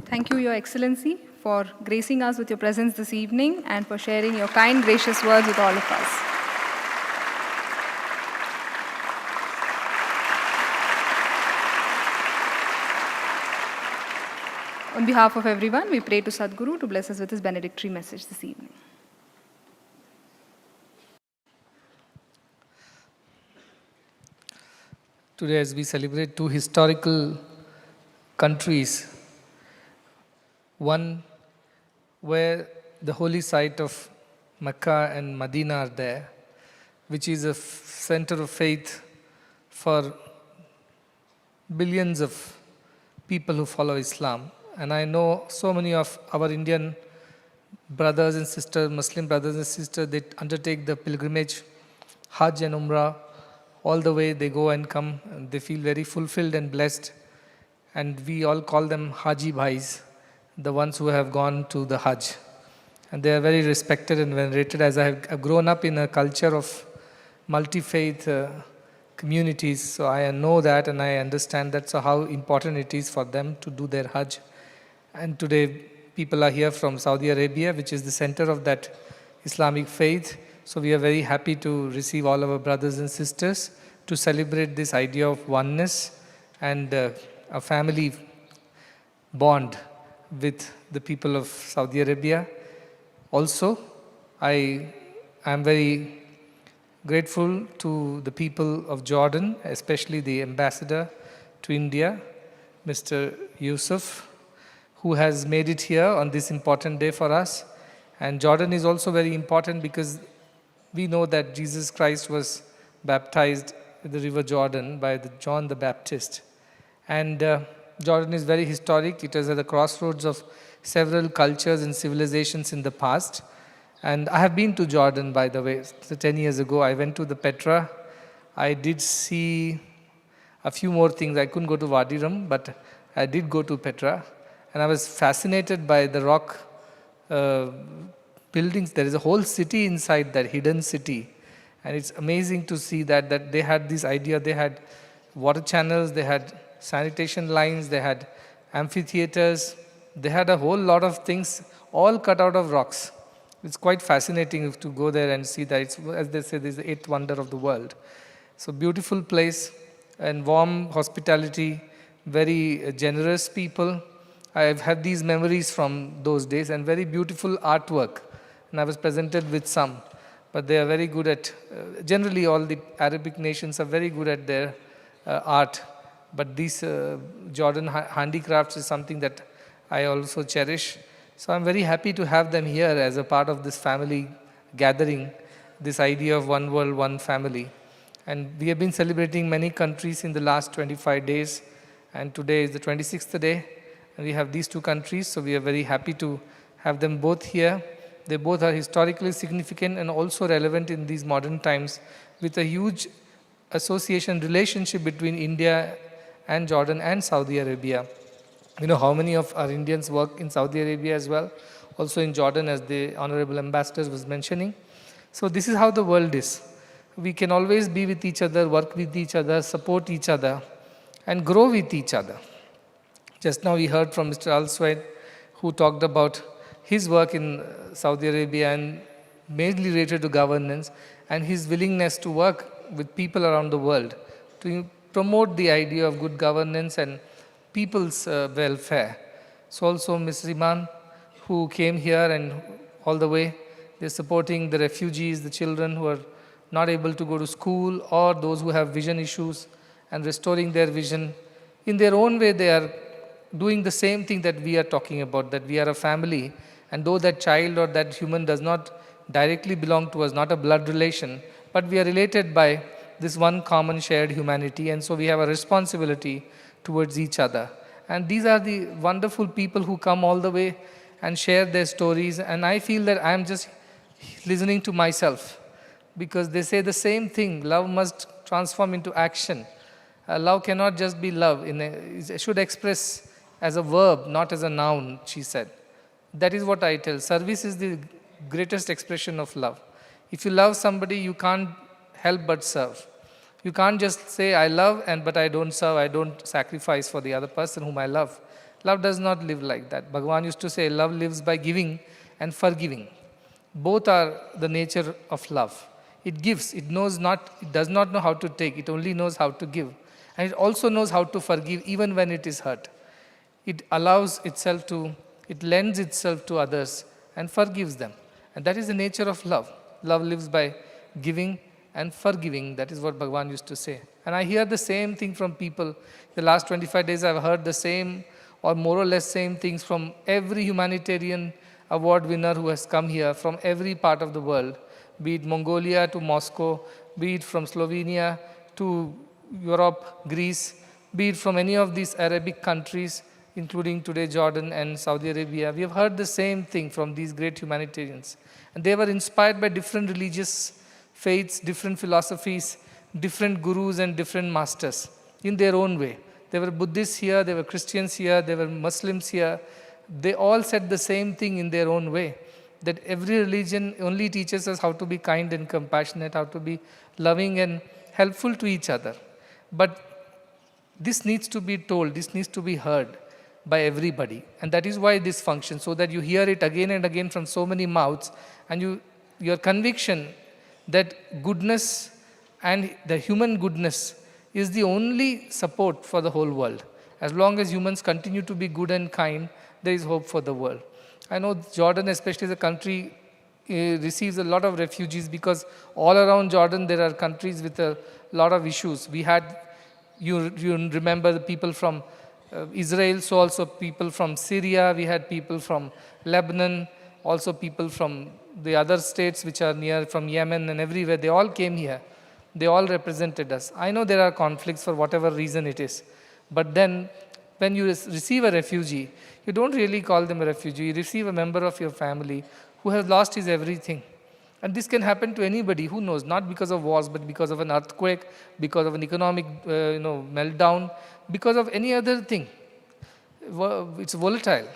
Thank you, Your Excellency, for gracing us with your presence this evening and for sharing your kind, gracious words with all of us. On behalf of everyone, we pray to Sadhguru to bless us with his benedictory message this evening. Today, as we celebrate two historical countries, one where the holy site of Mecca and Medina are there, which is a center of faith for billions of people who follow Islam. And I know so many of our Indian brothers and sisters, Muslim brothers and sisters, they undertake the pilgrimage, Hajj and Umrah, all the way they go and come, and they feel very fulfilled and blessed. And we all call them Haji Bhais, the ones who have gone to the Hajj. And they are very respected and venerated, as I have grown up in a culture of multi-faith communities. So I know that and I understand that, so how important it is for them to do their Hajj. And today people are here from Saudi Arabia, which is the center of that Islamic faith. So we are very happy to receive all our brothers and sisters to celebrate this idea of oneness and a family bond with the people of Saudi Arabia. Also, I am very grateful to the people of Jordan, especially the ambassador to India, Mr. Yusuf, who has made it here on this important day for us. And Jordan is also very important because we know that Jesus Christ was baptized in the river Jordan by John the Baptist. And Jordan is very historic. It is at the crossroads of several cultures and civilizations in the past. And I have been to Jordan, by the way. So 10 years ago, I went to the Petra. I did see a few more things. I couldn't go to Wadi Rum, but I did go to Petra. And I was fascinated by the rock buildings. There is a whole city inside that hidden city. And it's amazing to see that they had this idea. They had water channels, they had sanitation lines, they had amphitheaters. They had a whole lot of things all cut out of rocks. It's quite fascinating to go there and see that. It's, as they say, this is the eighth wonder of the world. So beautiful place and warm hospitality, very generous people. I've had these memories from those days and very beautiful artwork. And I was presented with some. But they are very good at, generally all the Arabic nations are very good at their art. But these Jordan handicrafts is something that I also cherish. So I'm very happy to have them here as a part of this family gathering, this idea of one world, one family. And we have been celebrating many countries in the last 25 days. And today is the 26th day. And we have these two countries, so we are very happy to have them both here. They both are historically significant and also relevant in these modern times, with a huge association relationship between India and Jordan and Saudi Arabia. You know how many of our Indians work in Saudi Arabia as well, also in Jordan, as the Honorable Ambassador was mentioning. So this is how the world is. We can always be with each other, work with each other, support each other, and grow with each other. Just now we heard from Mr. Al-Swaid, who talked about his work in Saudi Arabia and mainly related to governance, and his willingness to work with people around the world to promote the idea of good governance and people's welfare. So also Ms. Riman, who came here and all the way. They're supporting the refugees, the children who are not able to go to school, or those who have vision issues, and restoring their vision. In their own way, they are doing the same thing that we are talking about, that we are a family, and though that child or that human does not directly belong to us, not a blood relation, but we are related by this one common shared humanity, and so we have a responsibility towards each other. And these are the wonderful people who come all the way and share their stories, and I feel that I am just listening to myself, because they say the same thing: love must transform into action. Love cannot just be love. It should express as a verb, not as a noun, she said. That is what I tell. Service is the greatest expression of love. If you love somebody, you can't help but serve. You can't just say, I love, but I don't serve, I don't sacrifice for the other person whom I love. Love does not live like that. Bhagavan used to say, love lives by giving and forgiving. Both are the nature of love. It gives, it does not know how to take, it only knows how to give. And it also knows how to forgive even when it is hurt. It allows itself to, it lends itself to others and forgives them. And that is the nature of love. Love lives by giving and forgiving. That is what Bhagavan used to say. And I hear the same thing from people. The last 25 days I've heard the same or more or less same things from every humanitarian award winner who has come here from every part of the world, be it Mongolia to Moscow, be it from Slovenia to Europe, Greece, be it from any of these Arabic countries, including today Jordan and Saudi Arabia. We have heard the same thing from these great humanitarians. And they were inspired by different religious faiths, different philosophies, different gurus and different masters in their own way. There were Buddhists here, there were Christians here, there were Muslims here. They all said the same thing in their own way, that every religion only teaches us how to be kind and compassionate, how to be loving and helpful to each other. But this needs to be told, this needs to be heard by everybody. And that is why this functions, so that you hear it again and again from so many mouths, and your conviction that goodness and the human goodness is the only support for the whole world. As long as humans continue to be good and kind, there is hope for the world. I know Jordan, especially as a country, receives a lot of refugees, because all around Jordan there are countries with a lot of issues. We had, you remember the people from Israel, so also people from Syria, we had people from Lebanon, also people from the other states which are near, from Yemen and everywhere. They all came here. They all represented us. I know there are conflicts for whatever reason it is. But then when you receive a refugee, you don't really call them a refugee. You receive a member of your family who has lost his everything. And this can happen to anybody, who knows, not because of wars, but because of an earthquake, because of an economic meltdown, because of any other thing. It's volatile.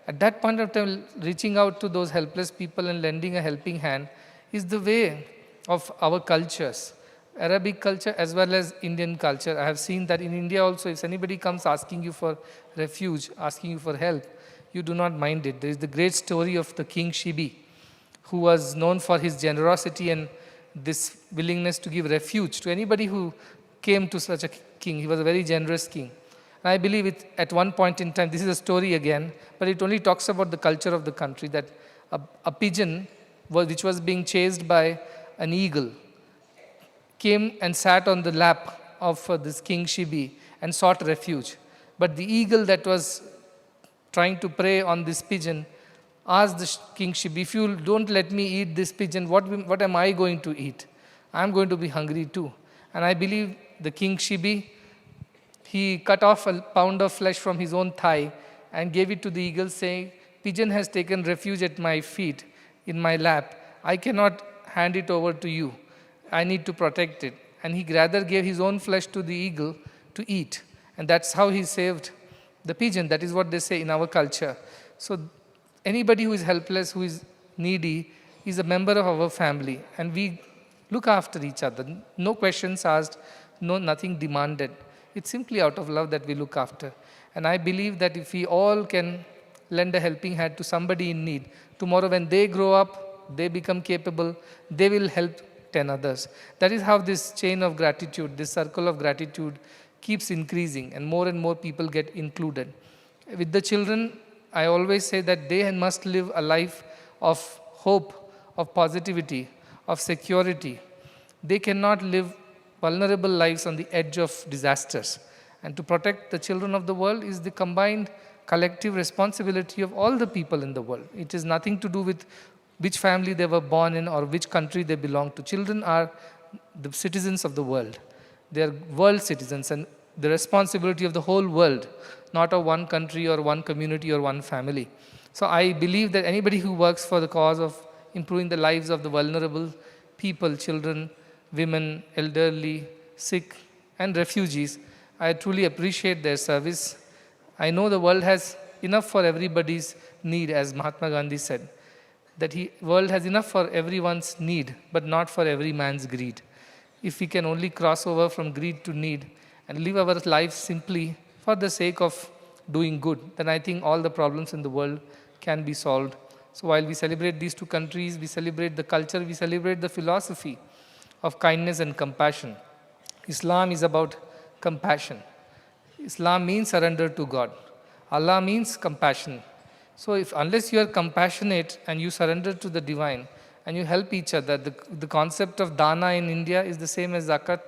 At that point of time, reaching out to those helpless people and lending a helping hand is the way of our cultures, Arabic culture as well as Indian culture. I have seen that in India also, if anybody comes asking you for refuge, asking you for help, you do not mind it. There is the great story of the King Shibi, who was known for his generosity and this willingness to give refuge to anybody who came to such a king. He was a very generous king. And I believe at one point in time, this is a story again, but it only talks about the culture of the country, that a pigeon which was being chased by an eagle came and sat on the lap of this King Shibi and sought refuge. But the eagle that was trying to prey on this pigeon asked the King Shibi, if you don't let me eat this pigeon, what am I going to eat? I'm going to be hungry too. And I believe the King Shibi, he cut off a pound of flesh from his own thigh and gave it to the eagle, saying, pigeon has taken refuge at my feet, in my lap. I cannot hand it over to you. I need to protect it. And he rather gave his own flesh to the eagle to eat. And that's how he saved the pigeon. That is what they say in our culture. So anybody who is helpless, who is needy, is a member of our family. And we look after each other. No questions asked, nothing demanded. It's simply out of love that we look after. And I believe that if we all can lend a helping hand to somebody in need, tomorrow when they grow up, they become capable, they will help 10 others. That is how this chain of gratitude, this circle of gratitude keeps increasing, and more people get included. With the children, I always say that they must live a life of hope, of positivity, of security. They cannot live vulnerable lives on the edge of disasters. And to protect the children of the world is the combined collective responsibility of all the people in the world. It is nothing to do with which family they were born in or which country they belong to. Children are the citizens of the world. They are world citizens, and the responsibility of the whole world, not of one country or one community or one family. So I believe that anybody who works for the cause of improving the lives of the vulnerable people, children, women, elderly, sick, and refugees, I truly appreciate their service. I know the world has enough for everybody's need, as Mahatma Gandhi said, that the world has enough for everyone's need, but not for every man's greed. If we can only cross over from greed to need and live our lives simply for the sake of doing good, then I think all the problems in the world can be solved. So while we celebrate these two countries, we celebrate the culture, we celebrate the philosophy of kindness and compassion. Islam is about compassion. Islam means surrender to God. Allah means compassion. So unless you are compassionate and you surrender to the divine and you help each other, the concept of dana in India is the same as zakat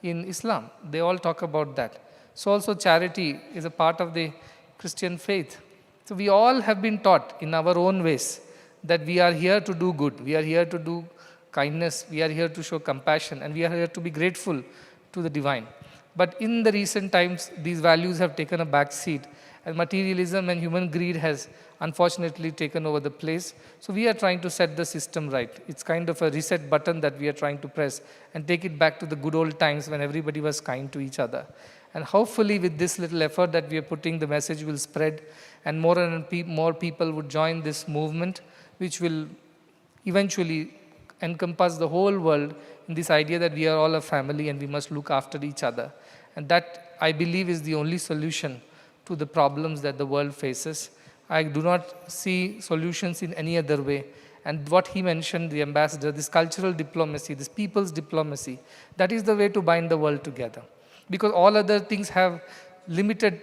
in Islam. They all talk about that. So also charity is a part of the Christian faith. So we all have been taught in our own ways that we are here to do good. We are here to do kindness. We are here to show compassion. And we are here to be grateful to the divine. But in the recent times, these values have taken a back seat. And materialism and human greed has unfortunately taken over the place. So we are trying to set the system right. It's kind of a reset button that we are trying to press and take it back to the good old times when everybody was kind to each other. And hopefully with this little effort that we are putting, the message will spread and more people would join this movement, which will eventually encompass the whole world in this idea that we are all a family and we must look after each other. And that, I believe, is the only solution to the problems that the world faces. I do not see solutions in any other way. And what he mentioned, the ambassador, this cultural diplomacy, this people's diplomacy, that is the way to bind the world together. Because all other things have limited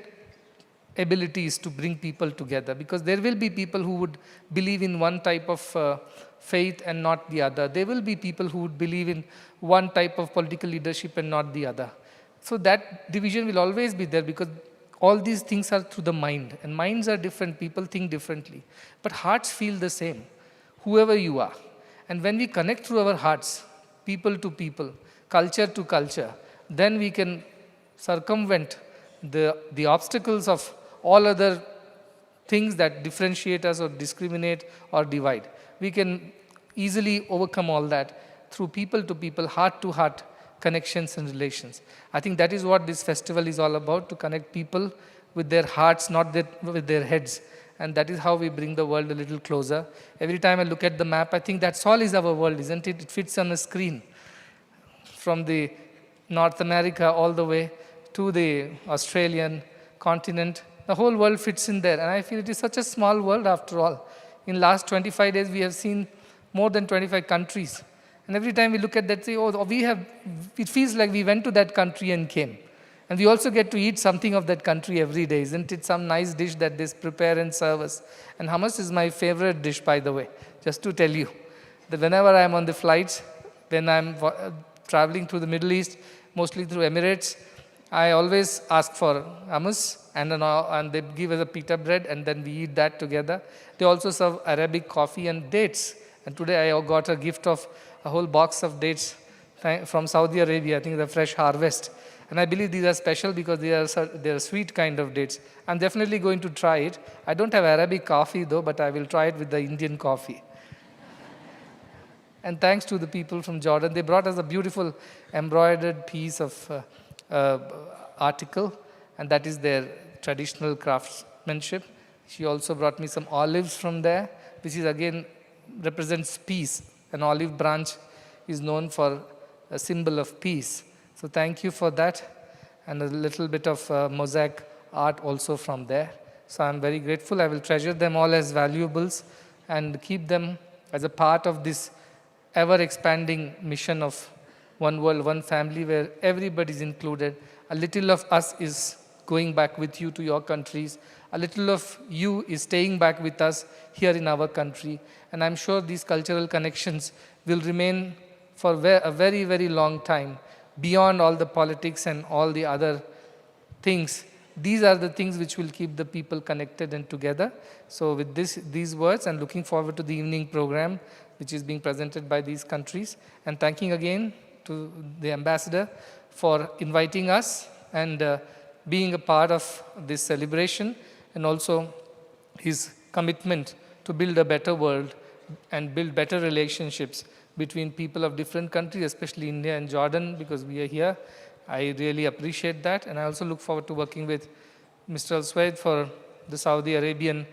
abilities to bring people together. Because there will be people who would believe in one type of faith and not the other. There will be people who would believe in one type of political leadership and not the other. So that division will always be there because all these things are through the mind. And minds are different. People think differently. But hearts feel the same, whoever you are. And when we connect through our hearts, people to people, culture to culture, then we can circumvent the obstacles of all other things that differentiate us or discriminate or divide. We can easily overcome all that through people to people, heart to heart connections and relations. I think that is what this festival is all about, to connect people with their hearts, not with their heads. And that is how we bring the world a little closer. Every time I look at the map, I think that's all is our world, isn't it? It fits on a screen. From the North America all the way to the Australian continent, the whole world fits in there. And I feel it is such a small world after all. In last 25 days, we have seen more than 25 countries. And every time we look at that, say, oh, it feels like we went to that country and came. And we also get to eat something of that country every day. Isn't it some nice dish that they prepare and serve us? And hummus is my favorite dish, by the way, just to tell you. That whenever I'm on the flights, when I'm traveling through the Middle East, mostly through Emirates, I always ask for hummus, and they give us a pita bread, and then we eat that together. They also serve Arabic coffee and dates. And today I got a gift of a whole box of dates from Saudi Arabia, I think the fresh harvest. And I believe these are special because they are sweet kind of dates. I'm definitely going to try it. I don't have Arabic coffee though, but I will try it with the Indian coffee. And thanks to the people from Jordan, they brought us a beautiful embroidered piece of article, and that is their traditional craftsmanship. She also brought me some olives from there, which is again represents peace. An olive branch is known for a symbol of peace. So thank you for that, and a little bit of mosaic art also from there. So I'm very grateful. I will treasure them all as valuables and keep them as a part of this ever-expanding mission of one world, one family, where everybody is included. A little of us is going back with you to your countries. a little of you is staying back with us here in our country. And I'm sure these cultural connections will remain for a very, very long time, beyond all the politics and all the other things. These are the things which will keep the people connected and together. So with these words, I'm looking forward to the evening program, which is being presented by these countries. And thanking again to the ambassador for inviting us and being a part of this celebration, and also his commitment to build a better world and build better relationships between people of different countries, especially India and Jordan, because we are here. I really appreciate that, and I also look forward to working with Mr. Al-Swaid for the Saudi Arabian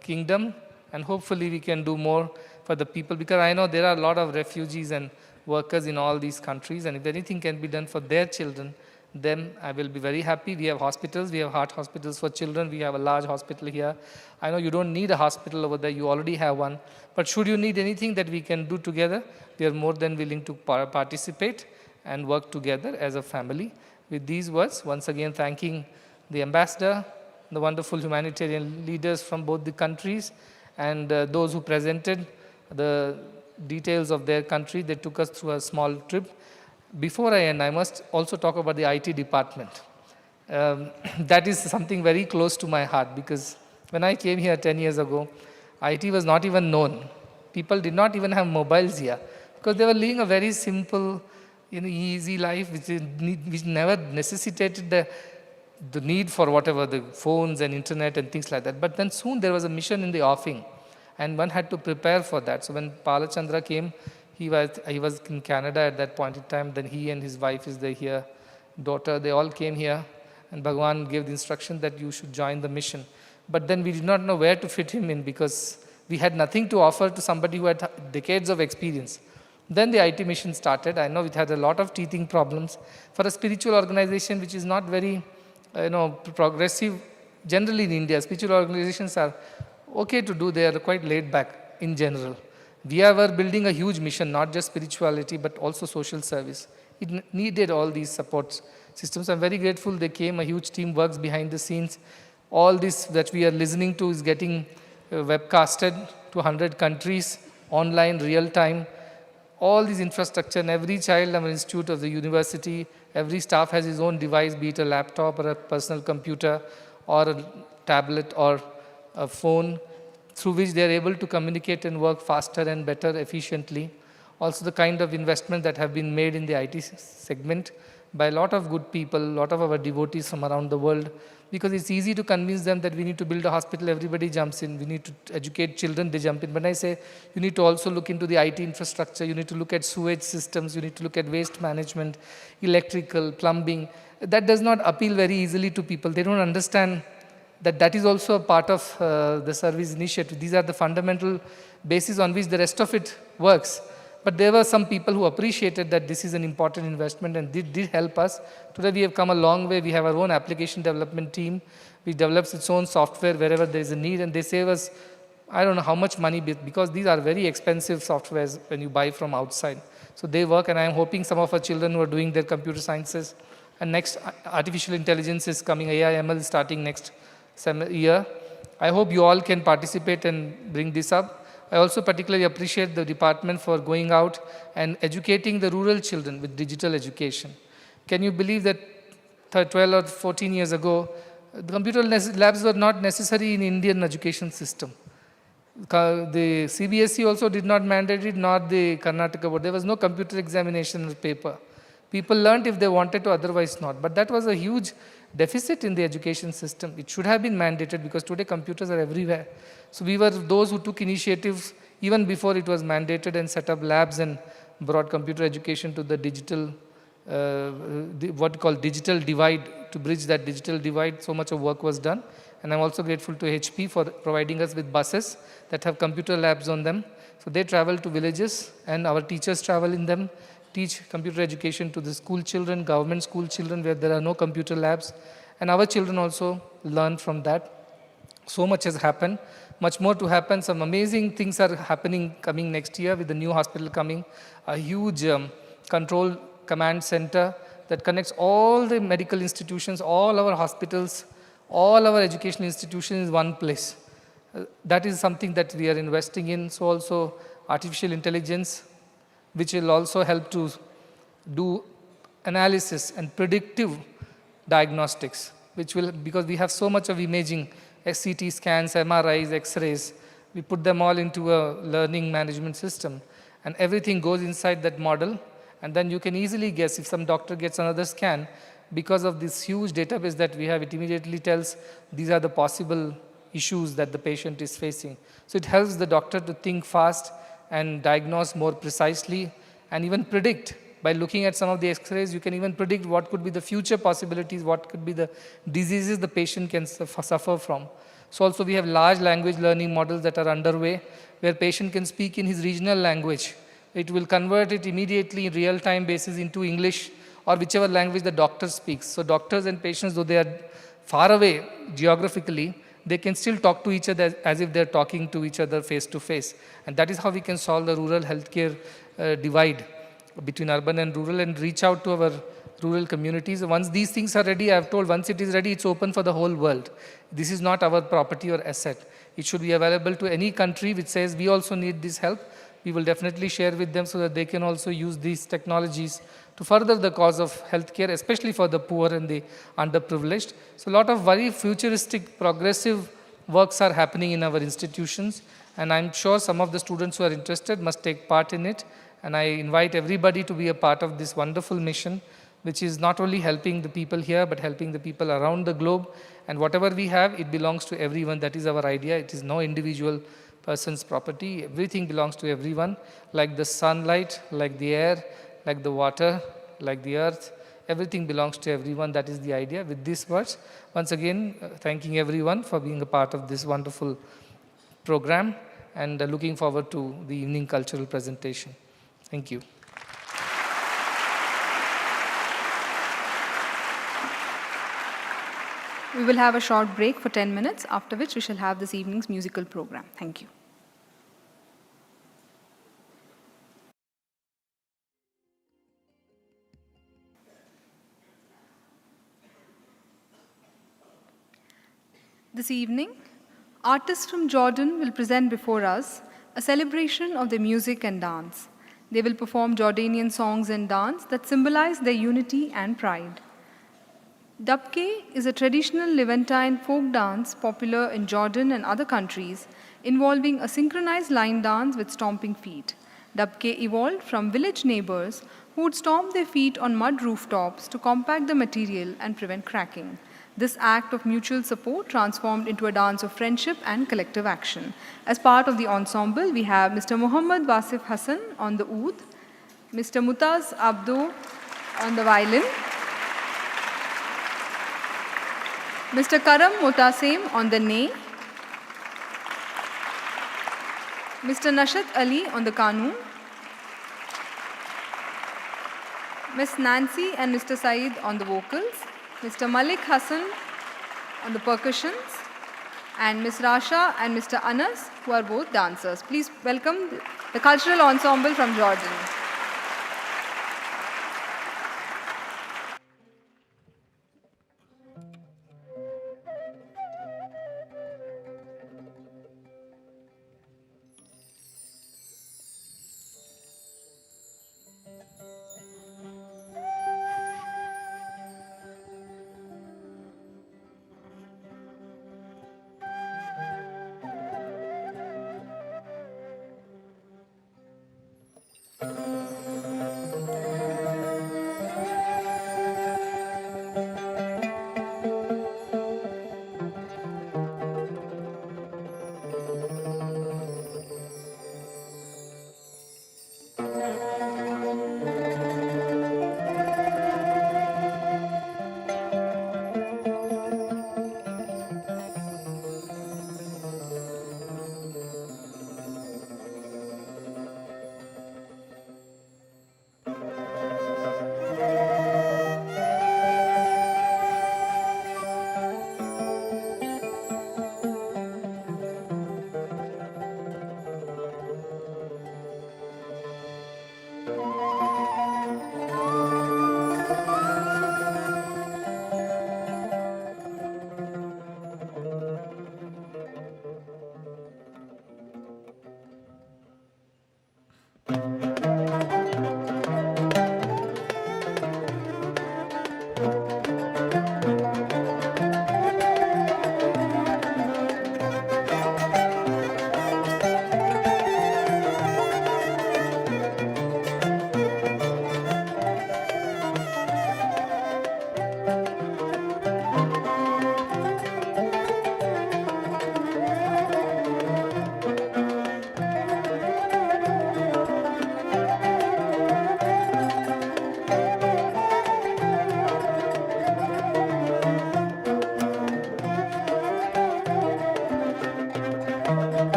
kingdom, and hopefully we can do more for the people, because I know there are a lot of refugees and workers in all these countries, and if anything can be done for their children, then I will be very happy. We have hospitals, we have heart hospitals for children, we have a large hospital here. I know you don't need a hospital over there, you already have one, but should you need anything that we can do together, we are more than willing to participate and work together as a family. With these words, once again thanking the ambassador, the wonderful humanitarian leaders from both the countries, and those who presented the details of their country. They took us through a small trip. Before I end, I must also talk about the IT department. That is something very close to my heart, because when I came here 10 years ago, IT was not even known. People did not even have mobiles here, because they were living a very simple, easy life, which never necessitated the need for whatever, the phones and internet and things like that. But then soon there was a mission in the offing, and one had to prepare for that. So when Palachandra came, he was in Canada at that point in time. Then he and his wife is here, daughter, they all came here, and Bhagwan gave the instruction that you should join the mission. But then we did not know where to fit him in, because we had nothing to offer to somebody who had decades of experience. Then the IT mission started. I know it had a lot of teething problems. For a spiritual organization which is not very progressive, generally in India, spiritual organizations are okay to do, they are quite laid back in general. We were building a huge mission, not just spirituality, but also social service. It needed all these support systems. I'm very grateful they came, a huge team works behind the scenes. All this that we are listening to is getting webcasted to 100 countries, online, real time. All these infrastructure, and every child and institute of the university, every staff has his own device, be it a laptop or a personal computer or a tablet or a phone, through which they are able to communicate and work faster and better, efficiently. Also the kind of investment that have been made in the IT segment by a lot of good people, a lot of our devotees from around the world, because it's easy to convince them that we need to build a hospital, everybody jumps in. We need to educate children, they jump in. But I say, you need to also look into the IT infrastructure, you need to look at sewage systems, you need to look at waste management, electrical, plumbing. That does not appeal very easily to people. They don't understand that is also a part of the service initiative. These are the fundamental basis on which the rest of it works. But there were some people who appreciated that this is an important investment, and did help us. Today we have come a long way. We have our own application development team, which develops its own software wherever there is a need, and they save us, I don't know how much money, because these are very expensive softwares when you buy from outside. So they work, and I'm hoping some of our children who are doing their computer sciences, and next artificial intelligence is coming, AI, ML is starting next year. I hope you all can participate and bring this up. I also particularly appreciate the department for going out and educating the rural children with digital education. Can you believe that 12 or 14 years ago, the computer labs were not necessary in Indian education system. The CBSE also did not mandate it, nor the Karnataka board. There was no computer examination paper. People learned if they wanted to, otherwise not. But that was a huge deficit in the education system. It should have been mandated, because today computers are everywhere. So we were those who took initiatives even before it was mandated, and set up labs and brought computer education to the digital, what we call digital divide, to bridge that digital divide. So much of work was done. And I'm also grateful to HP for providing us with buses that have computer labs on them. So they travel to villages, and our teachers travel in them, teach computer education to the school children, government school children where there are no computer labs, and our children also learn from that. So much has happened, much more to happen. Some amazing things are happening coming next year with the new hospital coming, a huge control command center that connects all the medical institutions, all our hospitals, all our education institutions in one place. That is something that we are investing in. So also artificial intelligence, which will also help to do analysis and predictive diagnostics, which will, because we have so much of imaging, CT scans, MRIs, X-rays, we put them all into a learning management system, and everything goes inside that model, and then you can easily guess if some doctor gets another scan, because of this huge database that we have, it immediately tells these are the possible issues that the patient is facing. So it helps the doctor to think fast and diagnose more precisely and even predict. By looking at some of the X-rays, you can even predict what could be the future possibilities, what could be the diseases the patient can suffer from. So also we have large language learning models that are underway, where patient can speak in his regional language. It will convert it immediately in real-time basis into English or whichever language the doctor speaks. So doctors and patients, though they are far away geographically, they can still talk to each other as if they're talking to each other face to face. And that is how we can solve the rural healthcare divide between urban and rural and reach out to our rural communities. Once these things are ready, I've told, once it is ready, it's open for the whole world. This is not our property or asset. It should be available to any country which says we also need this help. We will definitely share with them so that they can also use these technologies to further the cause of healthcare, especially for the poor and the underprivileged. So a lot of very futuristic, progressive works are happening in our institutions, and I'm sure some of the students who are interested must take part in it. And I invite everybody to be a part of this wonderful mission, which is not only helping the people here, but helping the people around the globe. And whatever we have, it belongs to everyone. That is our idea. It is no individual person's property. Everything belongs to everyone, like the sunlight, like the air, like the water, like the earth. Everything belongs to everyone. That is the idea. With these words, once again, thanking everyone for being a part of this wonderful program, and looking forward to the evening cultural presentation. Thank you. We will have a short break for 10 minutes, after which we shall have this evening's musical program. Thank you. This evening, artists from Jordan will present before us a celebration of their music and dance. They will perform Jordanian songs and dance that symbolize their unity and pride. Dabke is a traditional Levantine folk dance popular in Jordan and other countries, involving a synchronized line dance with stomping feet. Dabke evolved from village neighbors who would stomp their feet on mud rooftops to compact the material and prevent cracking. This act of mutual support transformed into a dance of friendship and collective action. As part of the ensemble, we have Mr. Muhammad Wasif Hassan on the oud, Mr. Mutaz Abdo on the violin, Mr. Karam Motasim on the ney, Mr. Nashat Ali on the kanun, Ms. Nancy and Mr. Saeed on the vocals, Mr. Malik Hassan on the percussions, and Ms. Rasha and Mr. Anas, who are both dancers. Please welcome the cultural ensemble from Jordan.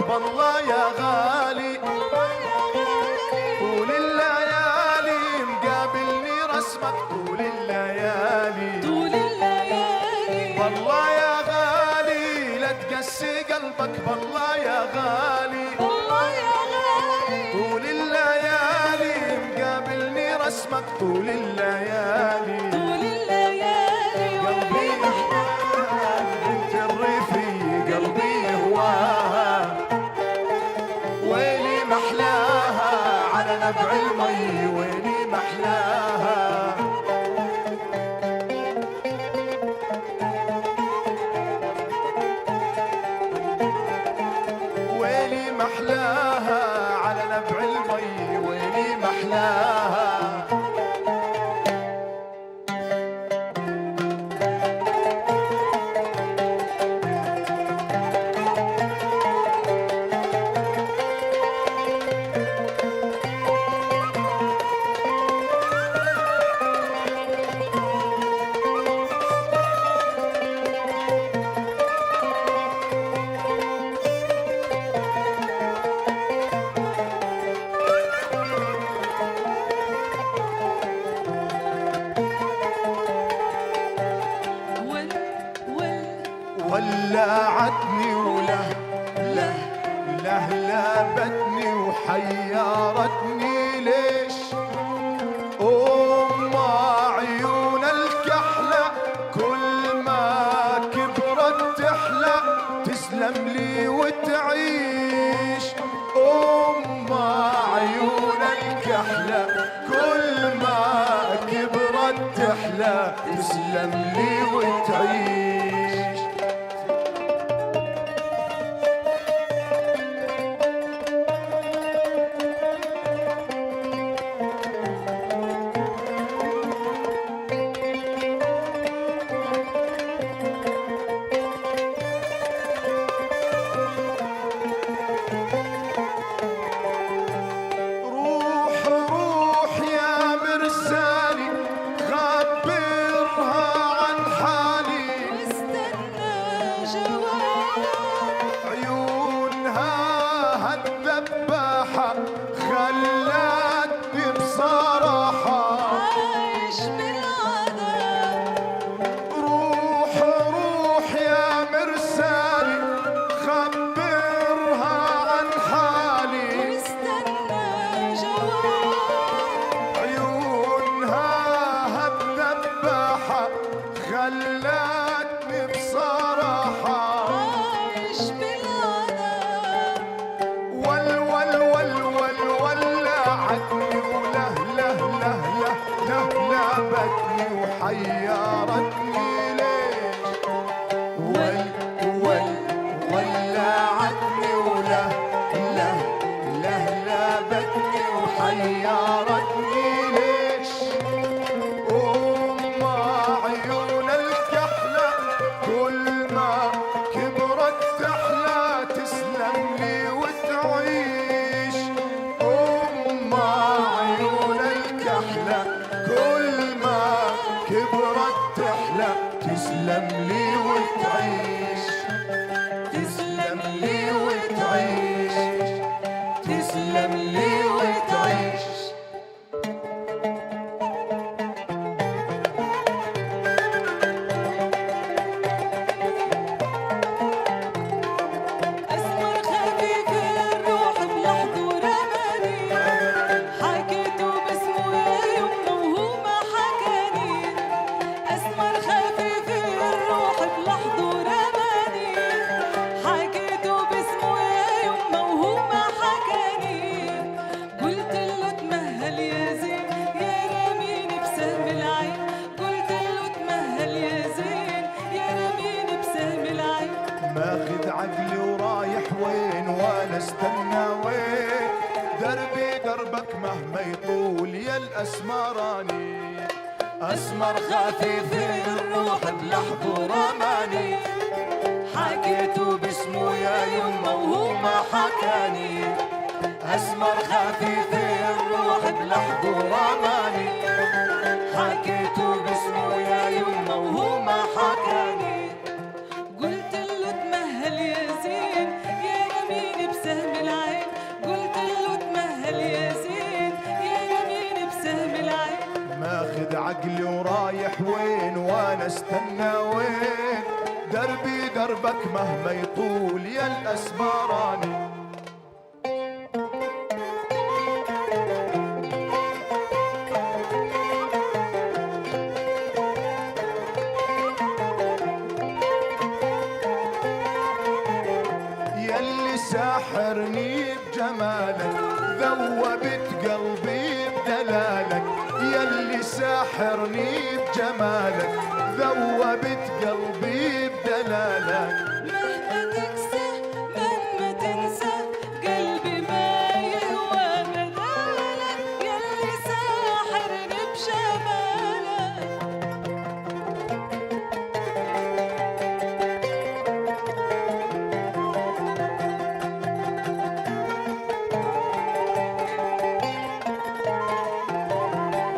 بالله يا غالي طول الليالي مقابلني رسمك طول الليالي بالله يا غالي لا تقسي قلبك بالله يا غالي طول الليالي مقابلني رسمك طول الليالي قلبي يحتاج بنت الريفي قلبي يهواها ويلي محلاها على نبع المي ويلي محلاها ويلي محلاها على نبع المي ويلي محلاها ولعتني وله له لهلبتني وحيرتني ليش عيون الكحلة كل ما كبرت تحلى تسلم لي وتعيش عيون الكحلة كل ما كبرت تحلى تسلم لي وتعيش خلتني بصراحة عايش بالعذاب روح يا مرسالي خبرها عن حالي واستنى جواب عيونها هالذباحة خلتني بصراحة عايش بالعذاب ولعتني لهلبتني وحيرتني ليش ولعتني لهلبتني وحيرتني ليش عيون الكحلة كل ما كبرت تحلى تسلم لي وتعيش عيون الكحلة كل ما كبرت تحلى تسلم لي وتعيش تسلم لي وتعيش تسلم لي وتعيش أسمر خفيف الروح بلحظة ورماني حكيته باسمه يا يمه وهو ما حكاني أسمر خفيف الروح بلحظة ورماني حكيته باسمه يا يمه وهو ما حكاني قلت له تمهل يا زين يا رميني بسهم العين قلت له تمهل يا زين يا رميني بسهم العين ماخذ عقلي ورايح وين وانا استنى وين دربي دربك مهما يطول يا الاسمراني اسمر خفيف الروح بلحظه رماني حكيته باسمه يا يمه وهو ما حكاني اسمر خفيف الروح بلحظه رماني حكيته باسمه يا يمه وهو ما حكاني قلت له تمهل يا زين يا رميني بسهم وين وانا استنى وين، دربي دربك مهما يطول يا الاسمراني. يلي ساحرني بجمالك ذوبت قلبي بدلالك، يلي ساحرني بجمالك ذوبت قلبي بدلالك. مهما تكسى مهما تنسى قلبي ما يهوى بدالك، يلي ساحرني بجمالك.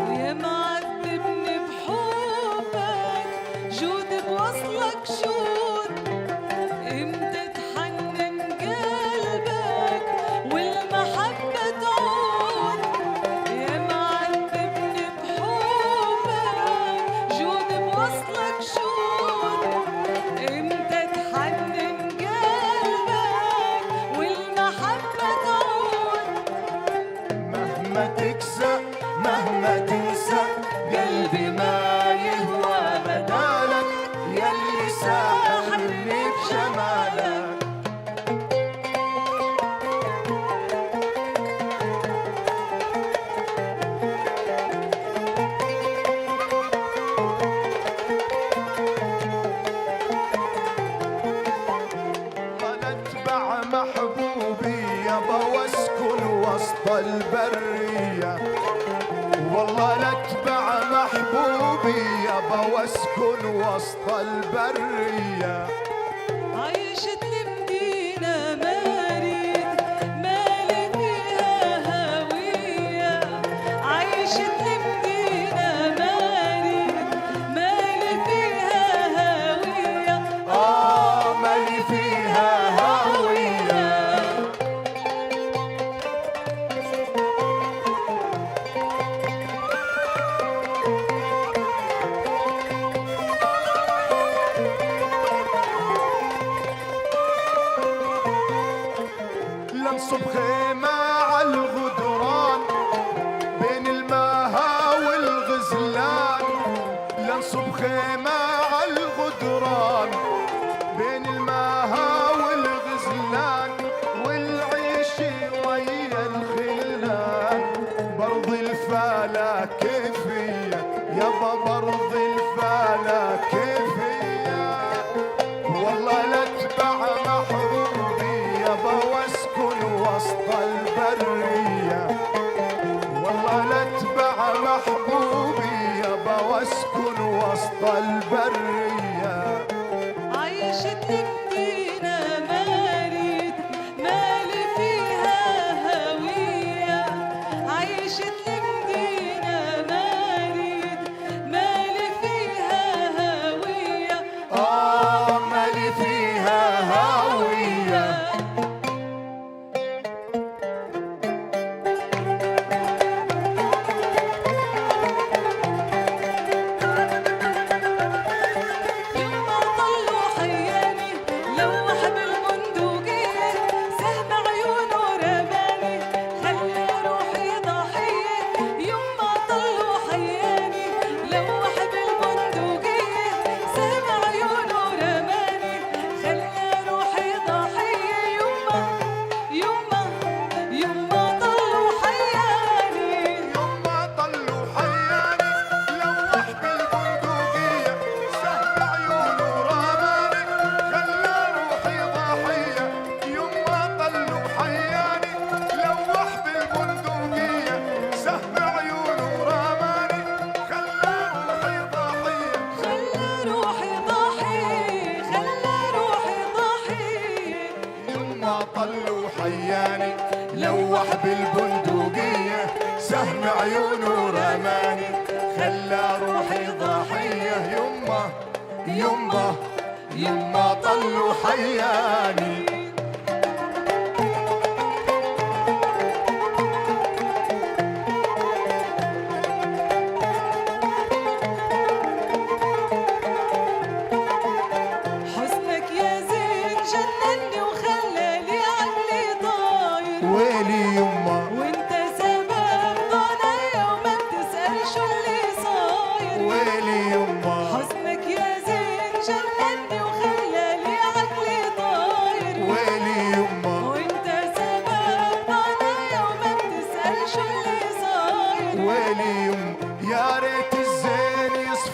ويا معذبني بحبك جود بوصلك شود، امتى تحنن قلبك والمحبة تعود. يا معذبني بحبك جود بوصلك شود، امتى تحنن قلبك والمحبة تعود. مهما تكسى مهما تنسى قلبي ما يهوى بدالك، يلي ساحرني بجمالك. اتبع محبوبي يابا واسكن وسط البرية، والله لاتبع محبوبي يابا واسكن وسط البرية. عيشت المدينة مارد مالي فيها هوية، عيشت المدينة مارد مالي فيها هوية. مالي فيها هوية. لنصب خيمة على الغدران بين الماها والغزلان، لنصب خيمة على الغدران بين الماها والغزلان، والعيش ويا الخلان برض الفالا كيفية يابا برض الفالا كيفية. والله لاتبع محبوبي يابا واسكن وسط البرية، والله لاتبع محبوبي يابا واسكن وسط البرية. عيشت المدينة مارد مالي فيها هوية، عيشت المدينة مارد مالي فيها هوية. مالي فيها هوية. يما طلوا حياني لوح بالبندقية، سهم عيونه رماني خلى روحي ضحية. يما طلوا حياني لوح بالبندقية، سهم عيونه رماني خلى روحي ضحية. يما يما طلوا حياني. يما طلوا حياني لوح بالبندقية، سهم عيونه رماني خلى روحي ضحية. يما طلوا حياني لوح بالبندقية، سهم عيونه رماني خلى روحي ضحية. خلى روحي ضحية، خلى روحي ضحية. يما طلوا حياني لوح بالبندقية، سهم عيونه رماني خلى روحي ضحية. يما طلوا حياني.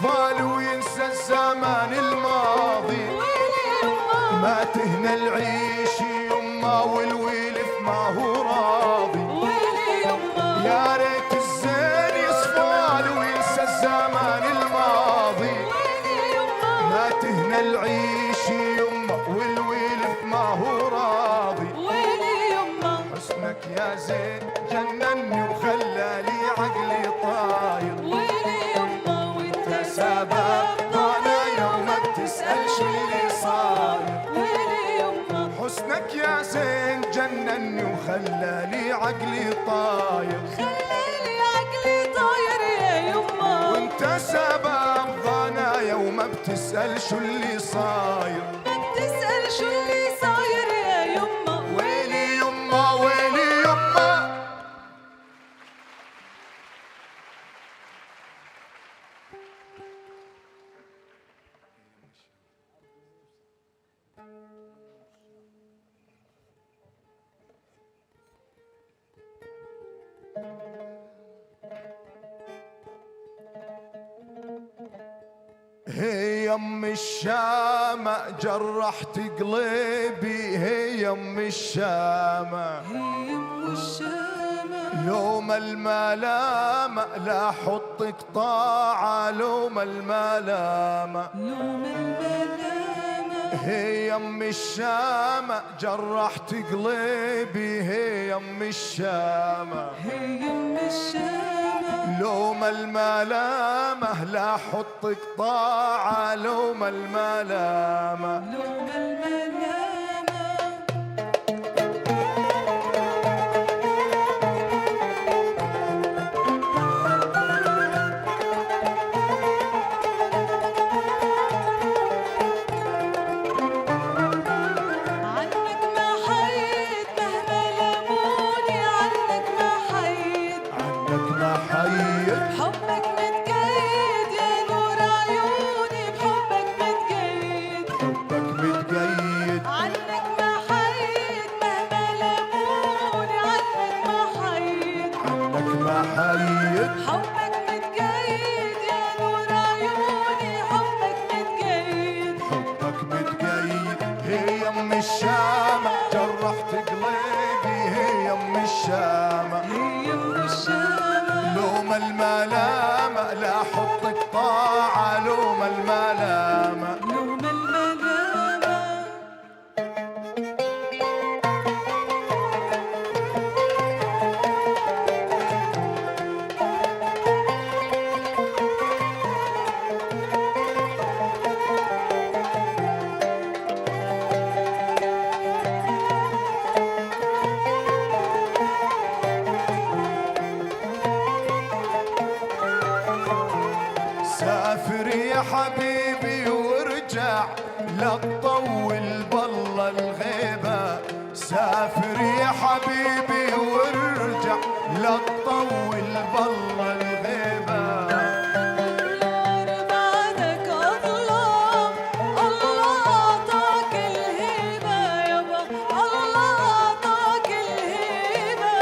الاطفال وينسى الزمان الماضي، ما تهنى العيش يما والويلف ما هو راضي، يا ريت الزين يصفال وينسى الزمان الماضي، ما تهنى العيش يما والويلف ما هو راضي، حسنك يا زين جنني وخلالي عقلي طاير، وانت سبب ضانا يوم بتسأل شو اللي صاير، حسنك يا زين جنني وخلالي عقلي طاير، وانت سبب ضانا يوم بتسأل شو اللي صاير، ويلي يما ويلي يما. هي يم الشامة جرحت قلبي، هي يم الشامة لوم الملامة لا حطك طاعة، لوم الملامة هي يم الشامة جرحت قلبي، هي يم الشامة لوم الملامة لا حطك طاعة، لوم الملامة الملامة لا حطك طاعة، لوم الملامة سافر يا حبيبي وارجع لا تطول بالله الغيبة، سافر يا حبيبي وارجع لا تطول بالله الغيبة، بعدك أظلم الله أعطاك الهبة يابا، الله أعطاك الهبة.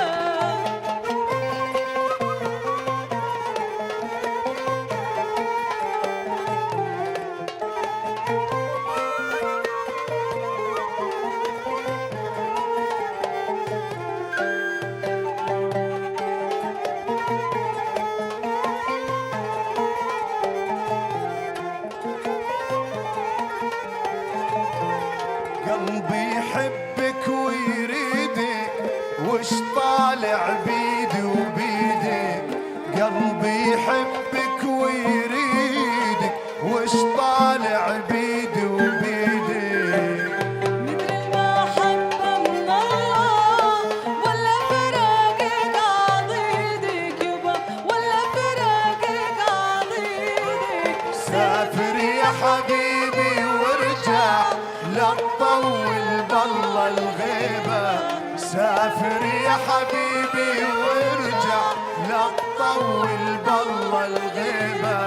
قلبي يحبك ويريدك وش طالع بيدي وبيدك، قلبي يحبك ويريدك وش طالع بيدي وبيدك، مدري المحبة من الله ولا فراقك عضيدك يابا، ولا فراقك عضيدك. سافر يا حبيبي وارجع لا تطول بالله الغيبة، سافر يا حبيبي وارجع لا تطول بالله الغيبة،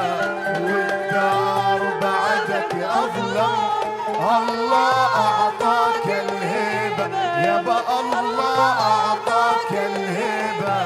والدار بعدك أظلم الله أعطاك الهبة يابا، الله أعطاك الهبة.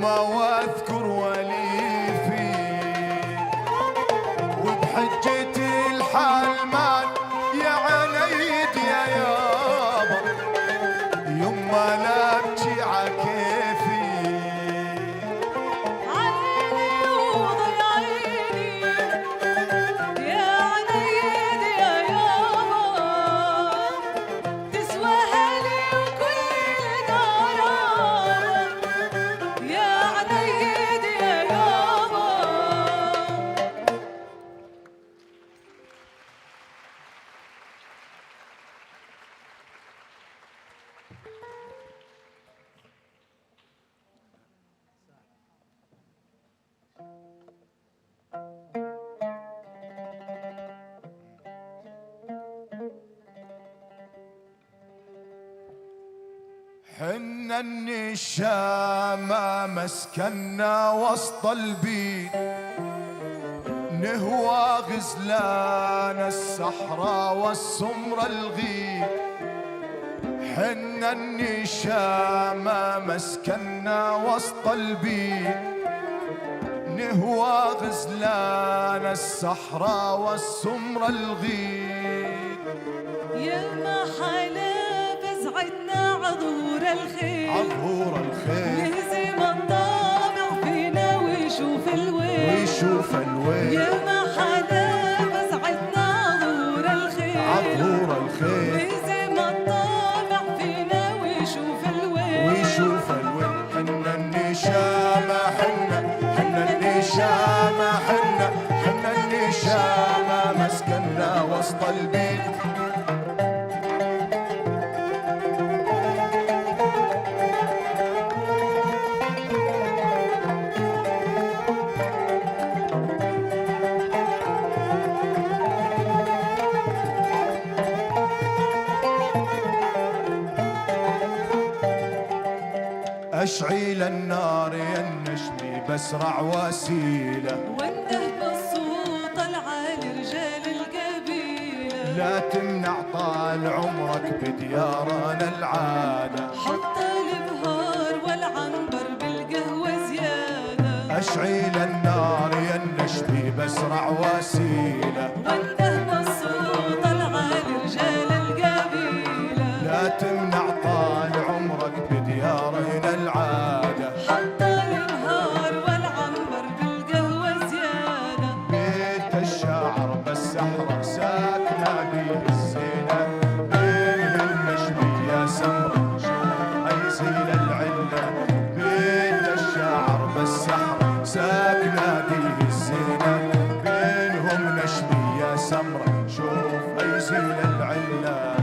يما واذكر وليفي وبحجتي الحال مان يا عنيد يا يابا يما لا ابكي عكيفي عيني وضيعيني يا عنيد يا يابا تسوى هالي وكل غرام يا عنيد يا يابا. حنا النشامة مسكنا وسط البيت نهوى غزلان الصحراء والسمر الغيب حنا النشامة مسكنا وسط البيت نهوى غزلان الصحراء والسمر الغيب يا ما حلا بزعتنا عظهور الخيل عظهور الخيل يهزم الطامع فينا ويشوف الويل ويشوف الويل يا ما حلا بزعتنا عظهور الخيل عظهور الخيل يهزم الطامع فينا ويشوف الويل ويشوف الويل حنا النشامة حنا النشامة حنا النشامة مسكنا وسط البيت أشعيل النار يا النشمي بسرع وسيلة وانده بالصوت العالي رجال القبيلة لا تمنع طال عمرك بديارنا العادة حط البهار والعنبر بالقهوة زيادة أشعيل النار يا النشمي بسرع وسيلة وانده بالصوت العالي رجال القبيلة لا تمنع طال عمرك بديارنا العادة حط البهار والعنبر بالقهوة زيادة بيت الشاعر بالسحرة ساكنة بيه الزينة بين النشمي يا سمرة حيزيل العلة بيت الشاعر بالسحرة ساكنة بيه الزينة بينهم نشمي يا سمرة شوف حيزيل العلة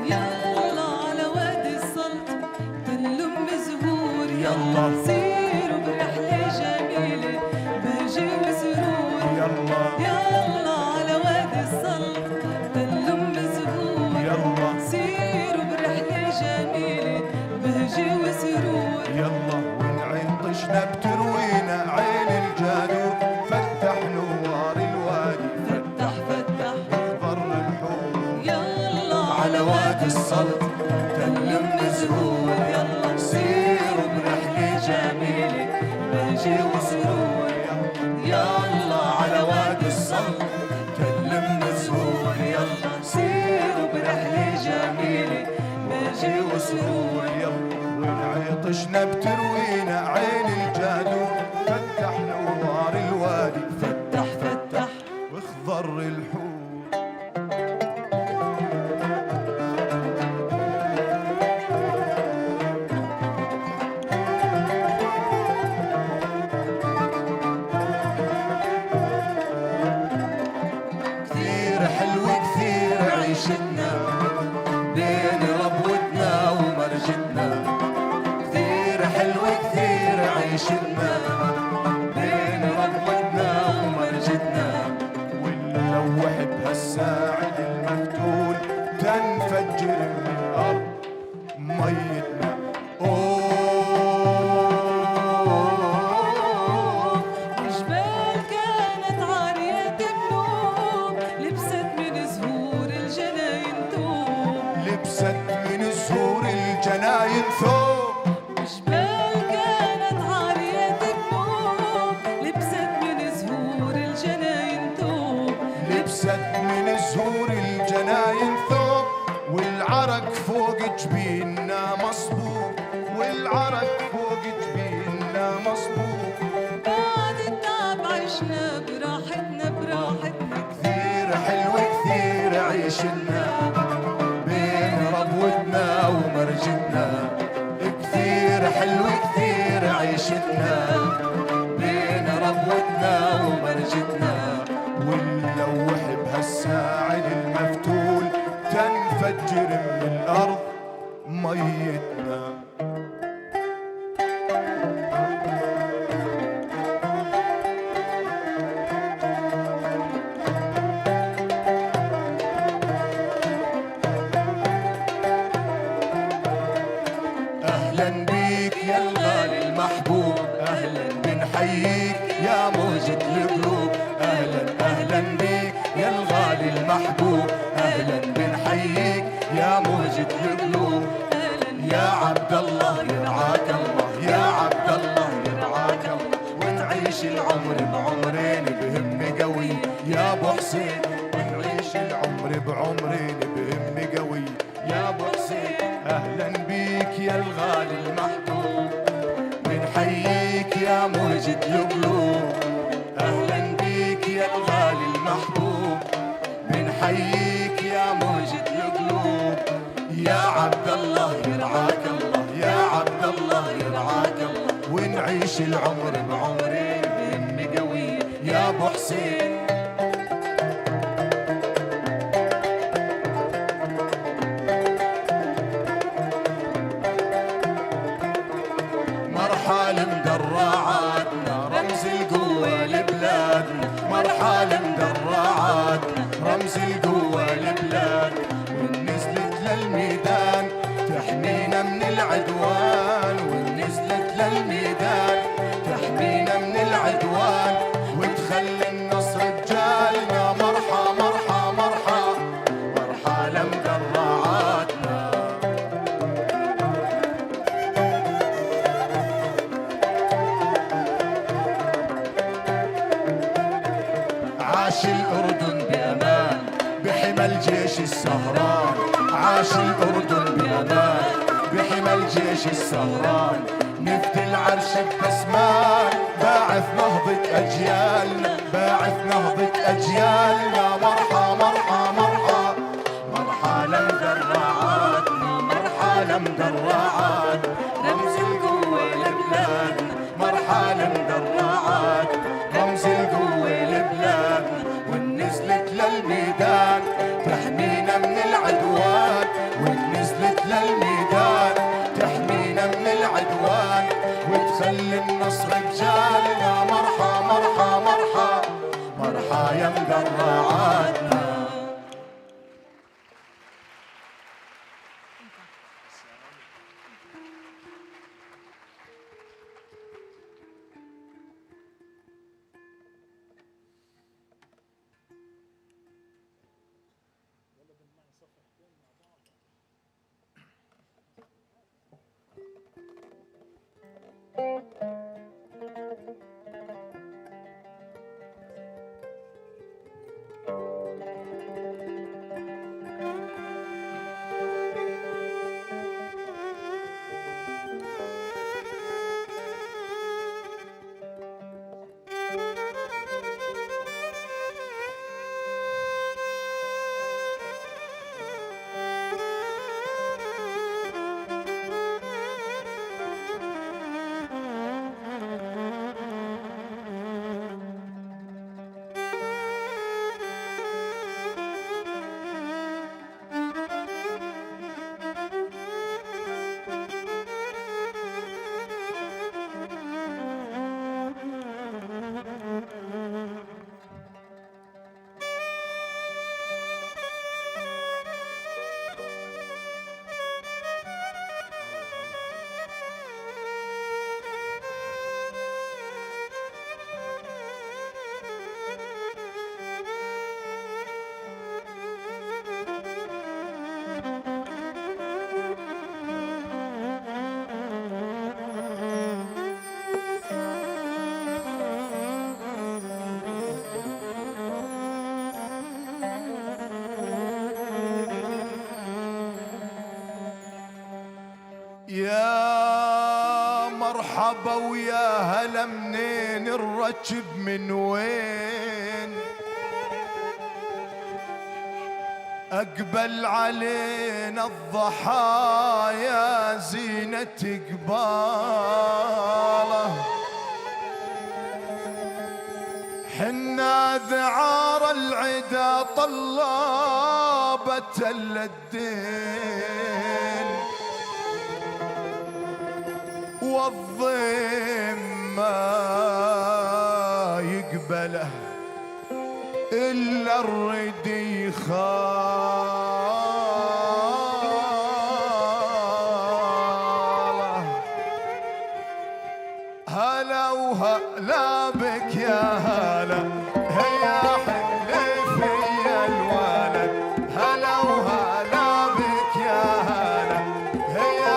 يلا على وادي السلط تنلم زهور يلا. سيروا برحلة جميلة بهجة وسرور يلا على وادي السلط تنلم زهور يلا. سيروا برحلة جميلة بهجة وسرور يلا ونعين طشنا بتروينا عين الجادو فتح نوار الوادي فتح ضر الحور يلا على وادي السلط تلم زهور يلا سيروا برحلة جميلة بهجة وسرور يلا على وادي السلط تلم زهور يلا سيروا برحلة جميلة بهجة وسرور يلا ونعيطشنا بتروينا عين الجادو فتح نوار الوادي فتح واخضر الحور كثير حلو كثير عيشتنا بين ربوتنا ومرجتنا كثير حلو كثير عيشتنا بين ربوتنا ومرجتنا ونلوح بهالساعد المفتول تنفجر من الأرض ميتنا. جبال كانت عارية بنوب لبست من زهور الجناين ثوب لبست من زهور الجناين ثوب جبال كانت عارية بنوب لبست من زهور الجناين ثوب لبست من زهور الجناين ثوب والعرق فوق جبيننا مصبوب والعرق فوق جبيننا مصبوب بعد التعب عشنا براحتنا براحتنا كثير حلو كثير عيشنا بين ربوتنا ومرجتنا كثير حلو كثير عيشتنا بين ربوتنا ومرجتنا ونلوح بهالساعد المفتول تنفجر من الأرض ميتنا. أهلا بيك يا الغالي المحبوب أهلا بنحييك يا موجة القلوب أهلا أهلا بيك يا الغالي المحبوب أهلا بنحييك يا موجة القلوب يا عبد الله يرعاك الله يا عبد الله يرعاك الله ونعيش العمر بعمرين بهم قوي يا ابو حسين ونعيش العمر بعمرين بهم قوي يا ابو حسين. اهلا بيك يا الغالي المحبوب بنحييك يا موجة القلوب اهلا بيك يا الغالي المحبوب بنحييك يا موجة القلوب يا عبد الله يرعاك الله يا عبد الله يرعاك الله ونعيش العمر بعمرين بهم قوي يا ابو حسين. مرحال مدرعاتنا رمز القوة لبلادنا مرحال مدرعاتنا رمز القوة لبلادنا ونزلت للميدان تحمينا من العدوان ونزلت للميدان تحمينا من العدوان وتخلي النصر رجالنا مرحى مرحى مرحى مرحى لمدرعاتنا. عاش الأردن بأمان بحمى الجيش السهران عاش الأردن بأمان بحمى الجيش السهران نفدي العرش بأسمان باعث نهضة أجيالنا باعث نهضة أجيالنا مرحى مرحى مرحى مرحى لمدرعاتنا مرحى لمدرعات رمز القوة لبلادنا مرحى لمدرعات رمز القوة لبلادنا ونزلت للميدان تحمينا من العدوان ونزلت للميدان تحمينا من العدوان وتخلي النصر بجالنا مرحى مرحى مرحى مرحى يا مدرعاتنا. يا مرحبا ويا هلا منين الركب من وين أقبل علينا الضحايا زينة قباله حنا ذعار العدا طلابة الدين والضيم ما يقبله إلا الرد يخاله هلا وهلا بك يا هلا هيا حلف يا الولد هلا وهلا بك يا هلا هيا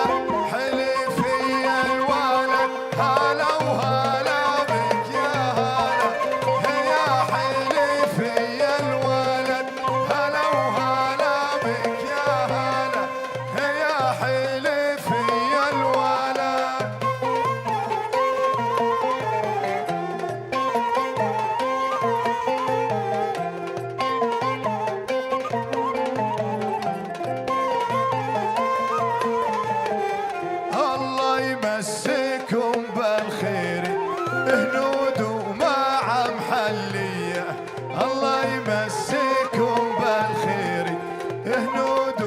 حلف يا الولد هلا وهلا بك يا هلا هيا حلف يا الولد هلا وهلا بك يا هلا هيا حلف يا الولد الله يمسكم بالخير هنود ومع محلية الله يمسكم بالخير هنود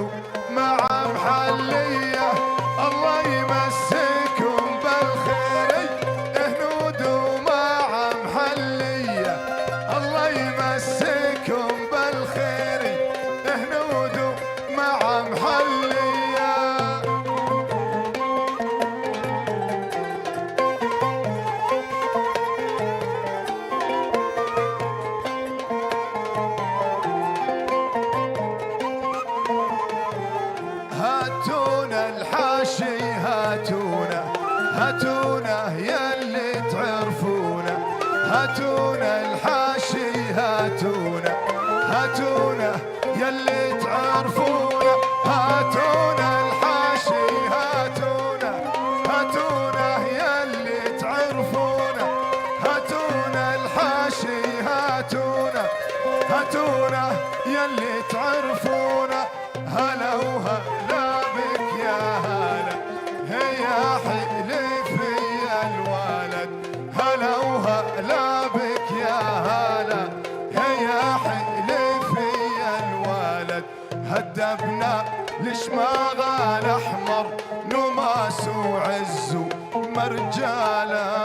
ومع محلية الله يمسكم بالخير هنود ومع محلية الله يمسكم بالخير هنود ومع محلية هاتونا الحاشي هاتونا هاتونا يا اللي تعرفونا هاتونا الحاشي هاتونا هاتونا يا اللي تعرفونا هاتونا الحاشي هاتونا هاتونا يا اللي تعرفونا هاتونا الحاشي هاتونا هاتونا يا اللي تعرفونا هلا وهلا بك يا هلا هيا حلف يا الولد هلا وهلا بك يا هلا هيا حلف يا الولد هدبنا لشماغ احمر نماس وعز ومرجاله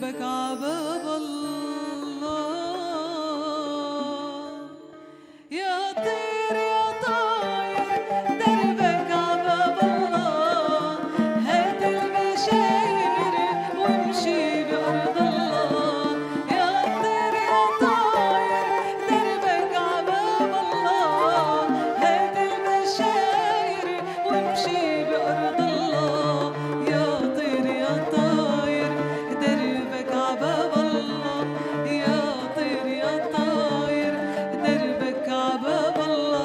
دربك عباب الله يا طير يا طاير دربك عباب الله هات المشاير وامشي بأرض الله يا طير يا طاير دربك عباب الله هات المشاير وامشي بأرض الله يا طير يا طاير دربك عباب الله يا طير يا طاير دربك عباب الله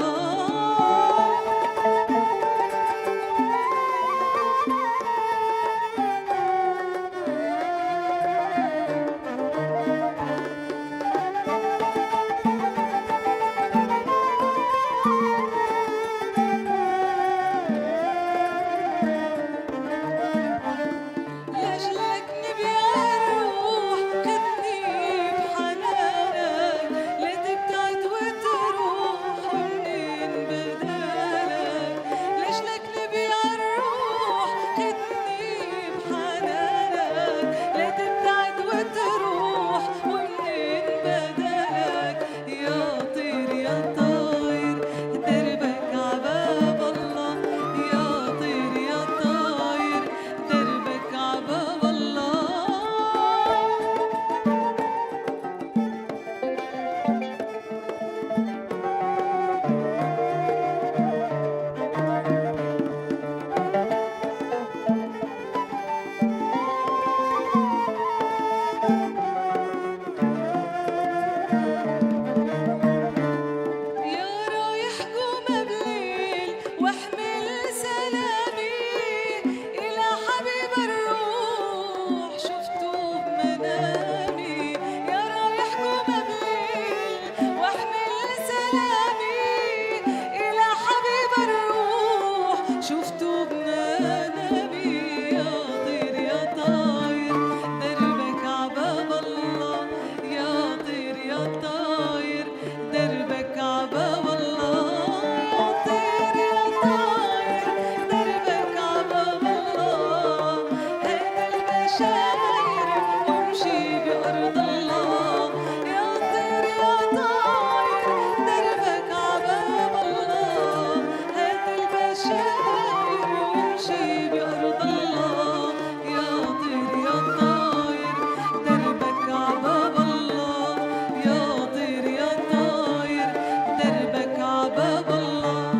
لأجلك نبي أروح خدني بحنانك لا تبتعد وتروح ومنين بدالك لأجلك نبي أروح خدني بحنانك لا تبتعد وتروح ومنين بدالك يا طير يا طاير دربك عباب الله يا طير يا طاير دربك عباب الله يا رايح قوم بليل واحمل سلامي إلى حبيب الروح شفته بمنامي يا رايح قوم بليل واحمل سلامي إلى حبيب الروح شفته بمنامي يا طير يا طاير دربك عباب الله يا طير يا طاير دربك عباب الله يا طير يا طاير دربك عباب الله هات المشاير وامشي بأرض الله يا طير يا طاير دربك عباب الله هات المشاير وامشي بأرض الله يا طير يا طاير دربك عباب الله يا طير يا طاير دربك عباب الله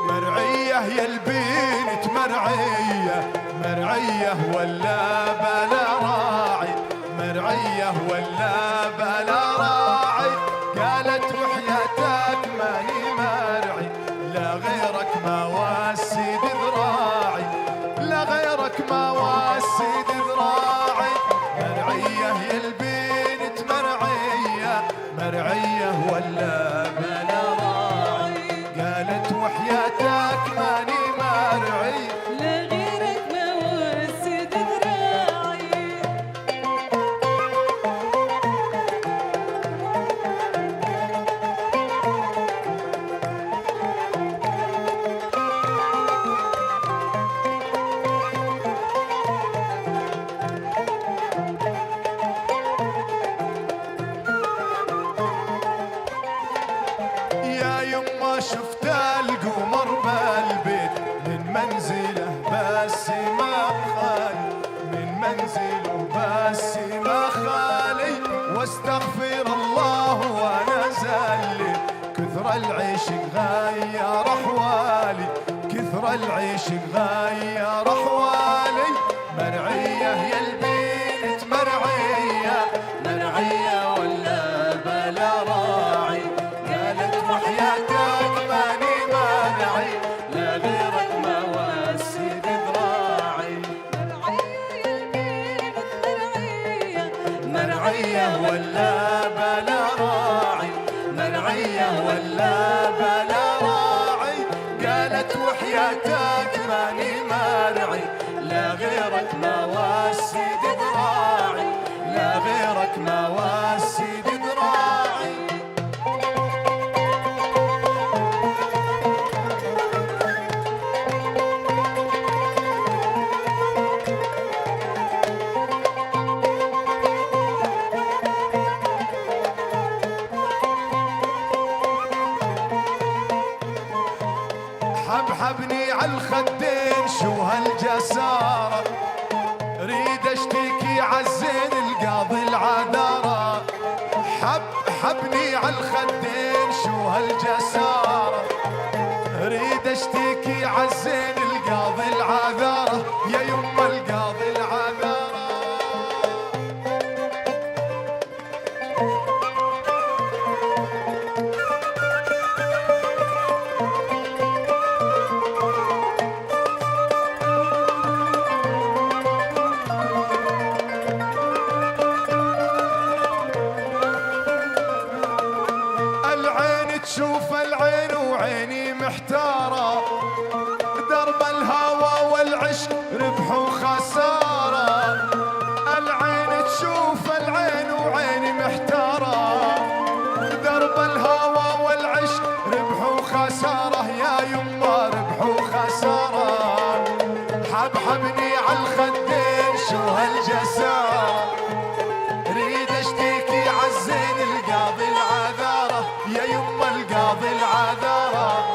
مرعية يا البنت مرعية مرعية ولا بلا راعي مرعية ولا بلا راعي قالت وحياتك ماني مرعي لا غيرك ما واسد ذراعي لا غيرك ما واسد ذراعي مرعية يا البنت مرعية مرعية ولا بلا راعي قالت وحياتك ماني مرعي لا غيرك ما وسد ذراعي شفت القمر بالبيت من منزله بس ما خالي من منزله بس ما خالي واستغفر الله وانا زلي كثر العيش غير احوالي كثر العيش غير احوالي مرعيه يا البنت مرعيه مرعيه ولا بلا راعي قالت وحياتك ماني مانعي لا غيرك ما وسد ذراعي مرعيه ولا بلا راعي مرعيه ولا بلا راعي قالت وحياتك ماني مانعي لا غيرك ما وسد ذراعي لا غيرك ما وسد ذراعي حبحبني عالخدين شو هالجسارة ريد اشتكي عالزين القاضي العذارة حبحبني عالخدين شو هالجسارة ريد اشتكي عالزين القاضي العذارة يا يما القاضي العذارة العين تشوف العين وعيني محتارة درب الهوى والعشق ربح وخسارة العين تشوف العين وعيني محتارة درب الهوى والعشق ربح وخسارة يا يما ربح وخسارة حبحبني عالخدين شو هالجسارة ريد اشتكي عالزين القاضي العذارة يا يما القاضي العذارة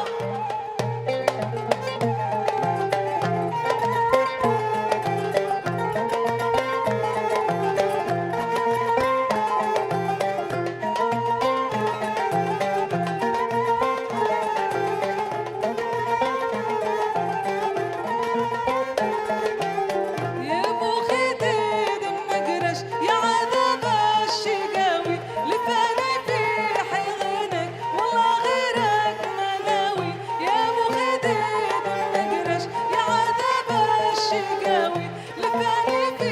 يا ابو خديد المقرش يا عذاب الشقاوي لفاني في حضنك والله غيرك ما ناوي يا ابو خديد المقرش يا عذاب الشقاوي لفاني في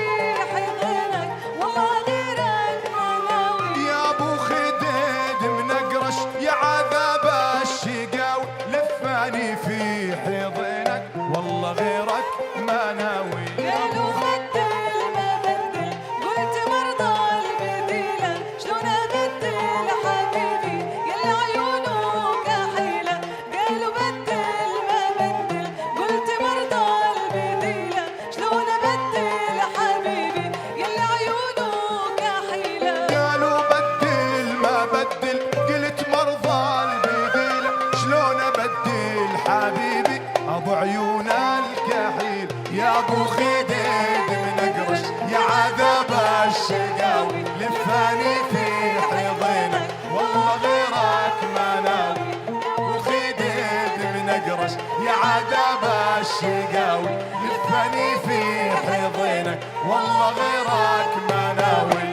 حضنك والله غيرك ما ناوي يا ابو خديد منقرش يا عذاب الشقاوي لفاني في حضنك والله غيرك ما ناوي قالوا بدل ما بدل قلت مرضى البديلة شلون ابدل حبيبي يلا عيونك حيلة قالوا بدل ما بدل قلت مرضى البديلة شلون ابدل حبيبي يلا عيونك حيلة قالوا بدل ما بدل قلت مرضى البديلة شلون ابدل حبيبي ابو عيون الكحيل يا ابو خديد منقرش يا عذاب الشقاوي لفاني في حضنك والله غيرك ما ناوي ابو خديد منقرش يا عذاب الشقاوي لفاني في حضنك والله غيرك ما ناوي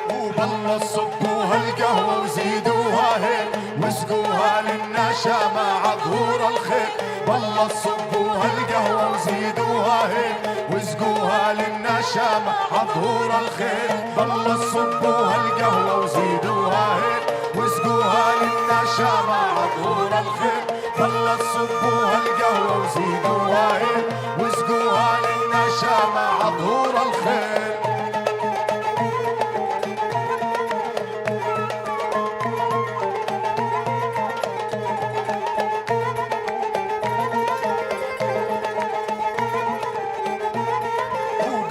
وبالله صبوها القهوة وزيدوها هيل واسقوها للناس شمع ظهور الخير. والله صبوها القهوة وزيدوها هيك واسقوها لنا شمع ظهور الخير. والله صبوها القهوة وزيدوها هيك واسقوها لنا شمع ظهور الخير. والله صبوها القهوة وزيدوها هيك واسقوها لنا شمع ظهور الخير.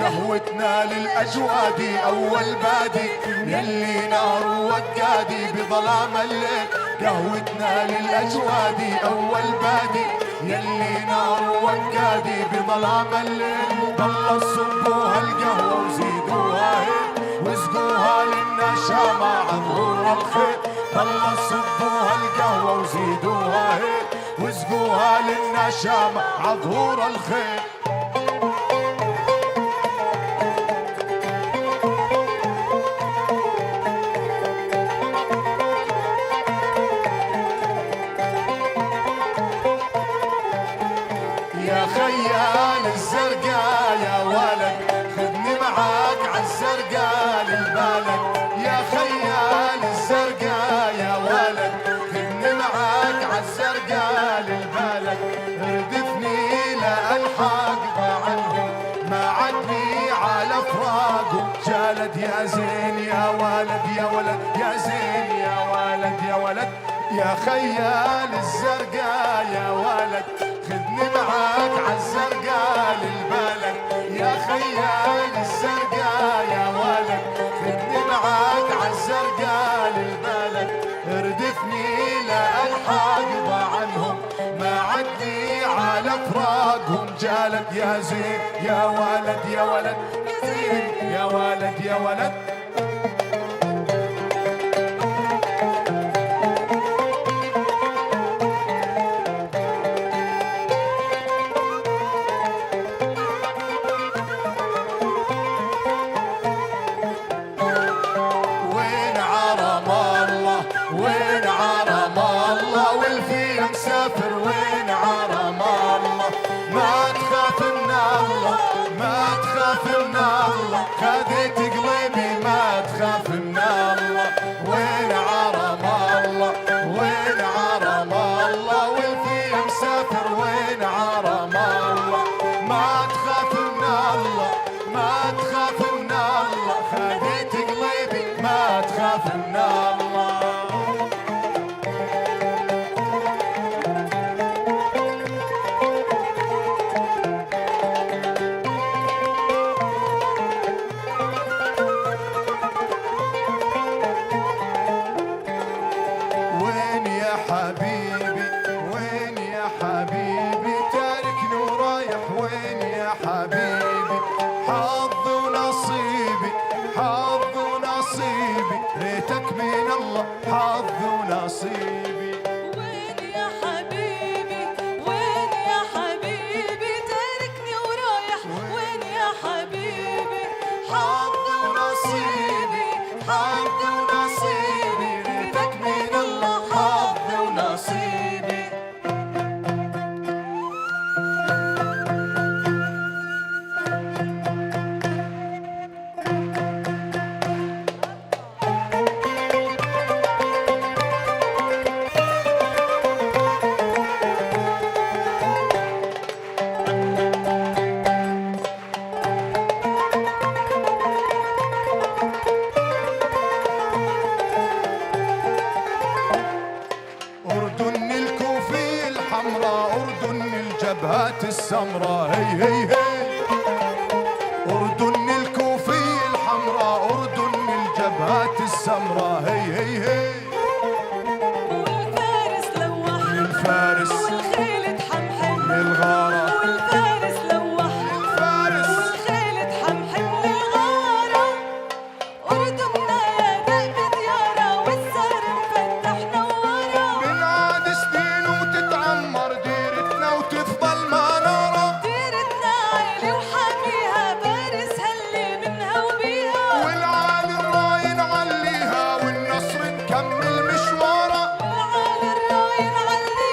قهوتنا للأجوادي أول بادي يلي نار وقادي بظلام الليل. قهوتنا للأجوادي أول بادي يلي نار وقادي بظلام الليل. والله صبوها القهوة وزيدوها هيك واسقوها لنا شمع ظهور الخير. والله صبوها القهوة وزيدوها هيك واسقوها لنا شمع ظهور الخير. يا خيال الزرقاء يا ولد خذني معاك عالزرقاء للبلد. يا خيال الزرقاء يا ولد خذني معاك عالزرقاء للبلد. ردفني لألحق عنهم ما عدني على فراقهم. جالد يا زين يا ولد يا ولد يا زين يا ولد يا ولد. يا خيال الزرقاء يا ولد خذني معاك عالزرقاء للبلد. يا خيال الزرقاء يا ولد خذني معاك عالزرقاء للبلد. اردفني لألحق عنهم ما عدني على فراقهم. جالد يا زين يا ولد يا ولد يا زين يا ولد يا ولد. مسافر وين عرم الله. ما تخاف من الله ما تخاف من الله. خذيت قلبي ما تخاف من الله. وين عرم الله وين عرم الله. والفي مسافر وين عرم الله. ما تخاف من الله ما تخاف من الله. خذيت قلبي ما تخاف من الله. حظ ونصيبي. وين يا حبيبي وين يا حبيبي تاركني ورايح. وين يا حبيبي حظ ونصيبي حظ ونصيبي. ريتك من الله حظ ونصيبي. الجبهات السمراء هي هي هي. أردن الكوفية الحمراء أردن الجبهات السمراء هي هي هي. والفارس لوح للفارس والخيل تحمحم للغارة. والفارس لوح للفارس والخيل تحمحم للغارة. أردننا يا دق ديارة والزهر مفتح نوارة. بنعاد سنين وتتعمر ديرتنا وتفضل منارة. ديرتنا عيلة وحاميها بارس هلي منها وبيها. والعالي الراي نعليها والنصر نكمل مشواره. والعالي الراي نعليها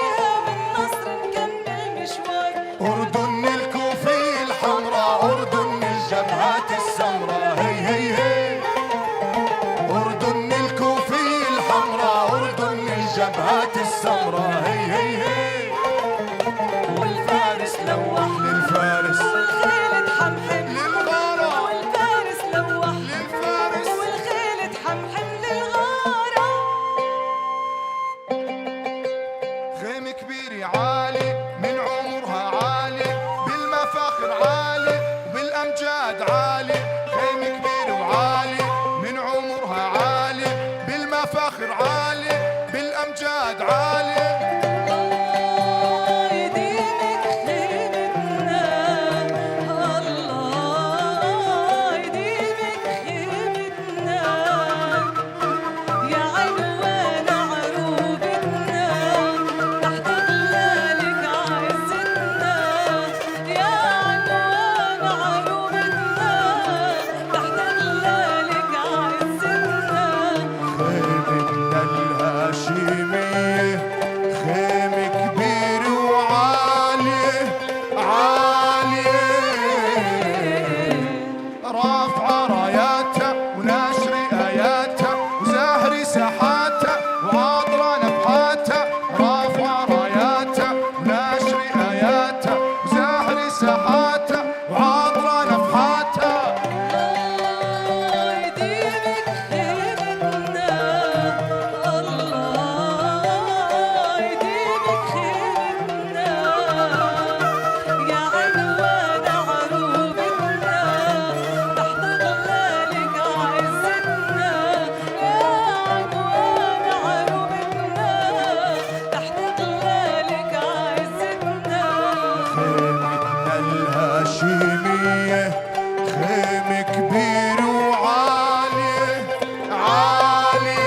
الجبهات السمراء هي هي هي والفارس لوح للفارس والخيل تحمحم للغارة والفارس لوح للفارس والخيل تحمحم للغارة خيم كبير عالي من عمرها عالي بالمفاخر عالي وبالأمجاد عالي خيم كبير وعالي من عمرها عالي بالمفاخر عالي بالأمجاد عالي الله يديمك خيمتنا الله يديمك خيمتنا يا عنوان عروبتنا تحت ظلالك عزتنا يا عنوان عروبتنا تحت ظلالك عزتنا خيمتنا الهاشمية خيم كبير وعالي عالي رافعة راياتها وناشر آياتها وزاهري ساحاتها وعاطرة نفحاتها رافعة راياتها وناشر آياتها وزاهري ساحاتها وعاطرة نفحاتها الله يديمك خيمتنا الله يديمك خيمتنا يا عنوان عروبتنا تحت ظلالك عزتنا يا عنوان عروبتنا تحت ظلالك عزتنا خيمتنا الهاشمية خيم كبير وعالي عالي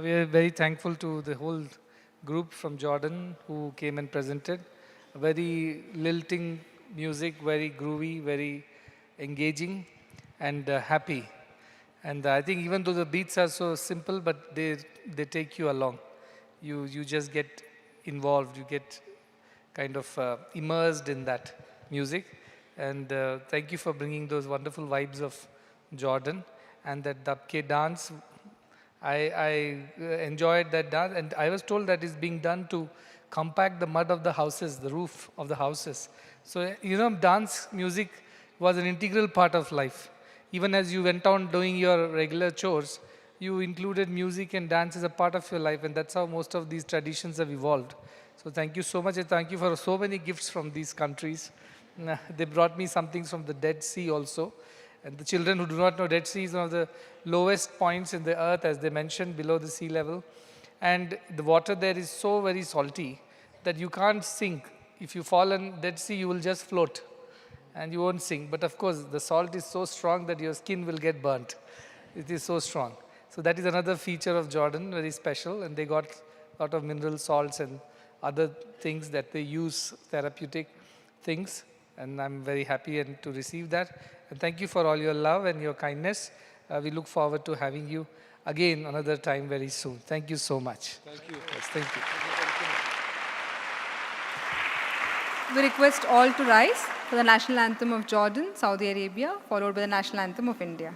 We are very thankful to the whole group from Jordan who came and presented. Very lilting music, very groovy, very engaging and happy. And I think even though the beats are so simple, but they take you along. You just get involved, you get kind of immersed in that music. And thank you for bringing those wonderful vibes of Jordan. And that Dabke dance, I enjoyed that dance. And I was told that it's being done to compact the mud of the houses, the roof of the houses. So, you know, dance music was an integral part of life. even as you went on doing your regular chores, you included music and dance as a part of your life, and that's how most of these traditions have evolved. So thank you so much, and thank you for so many gifts from these countries. They brought me some things from the Dead Sea also. And the children who do not know, Dead Sea is one of the lowest points in the earth, as they mentioned, below the sea level. And the water there is so very salty that you can't sink. If you fall in Dead Sea, you will just float and you won't sink. But of course, the salt is so strong that your skin will get burnt. It is so strong. So that is another feature of Jordan, very special. And they got a lot of mineral salts and other things that they use, therapeutic things. And I'm very happy to receive that. And thank you for all your love and your kindness. We look forward to having you again another time very soon. Thank you so much. Thank you. Yes, thank you. We request all to rise for the national anthem of Jordan, Saudi Arabia, followed by the national anthem of India.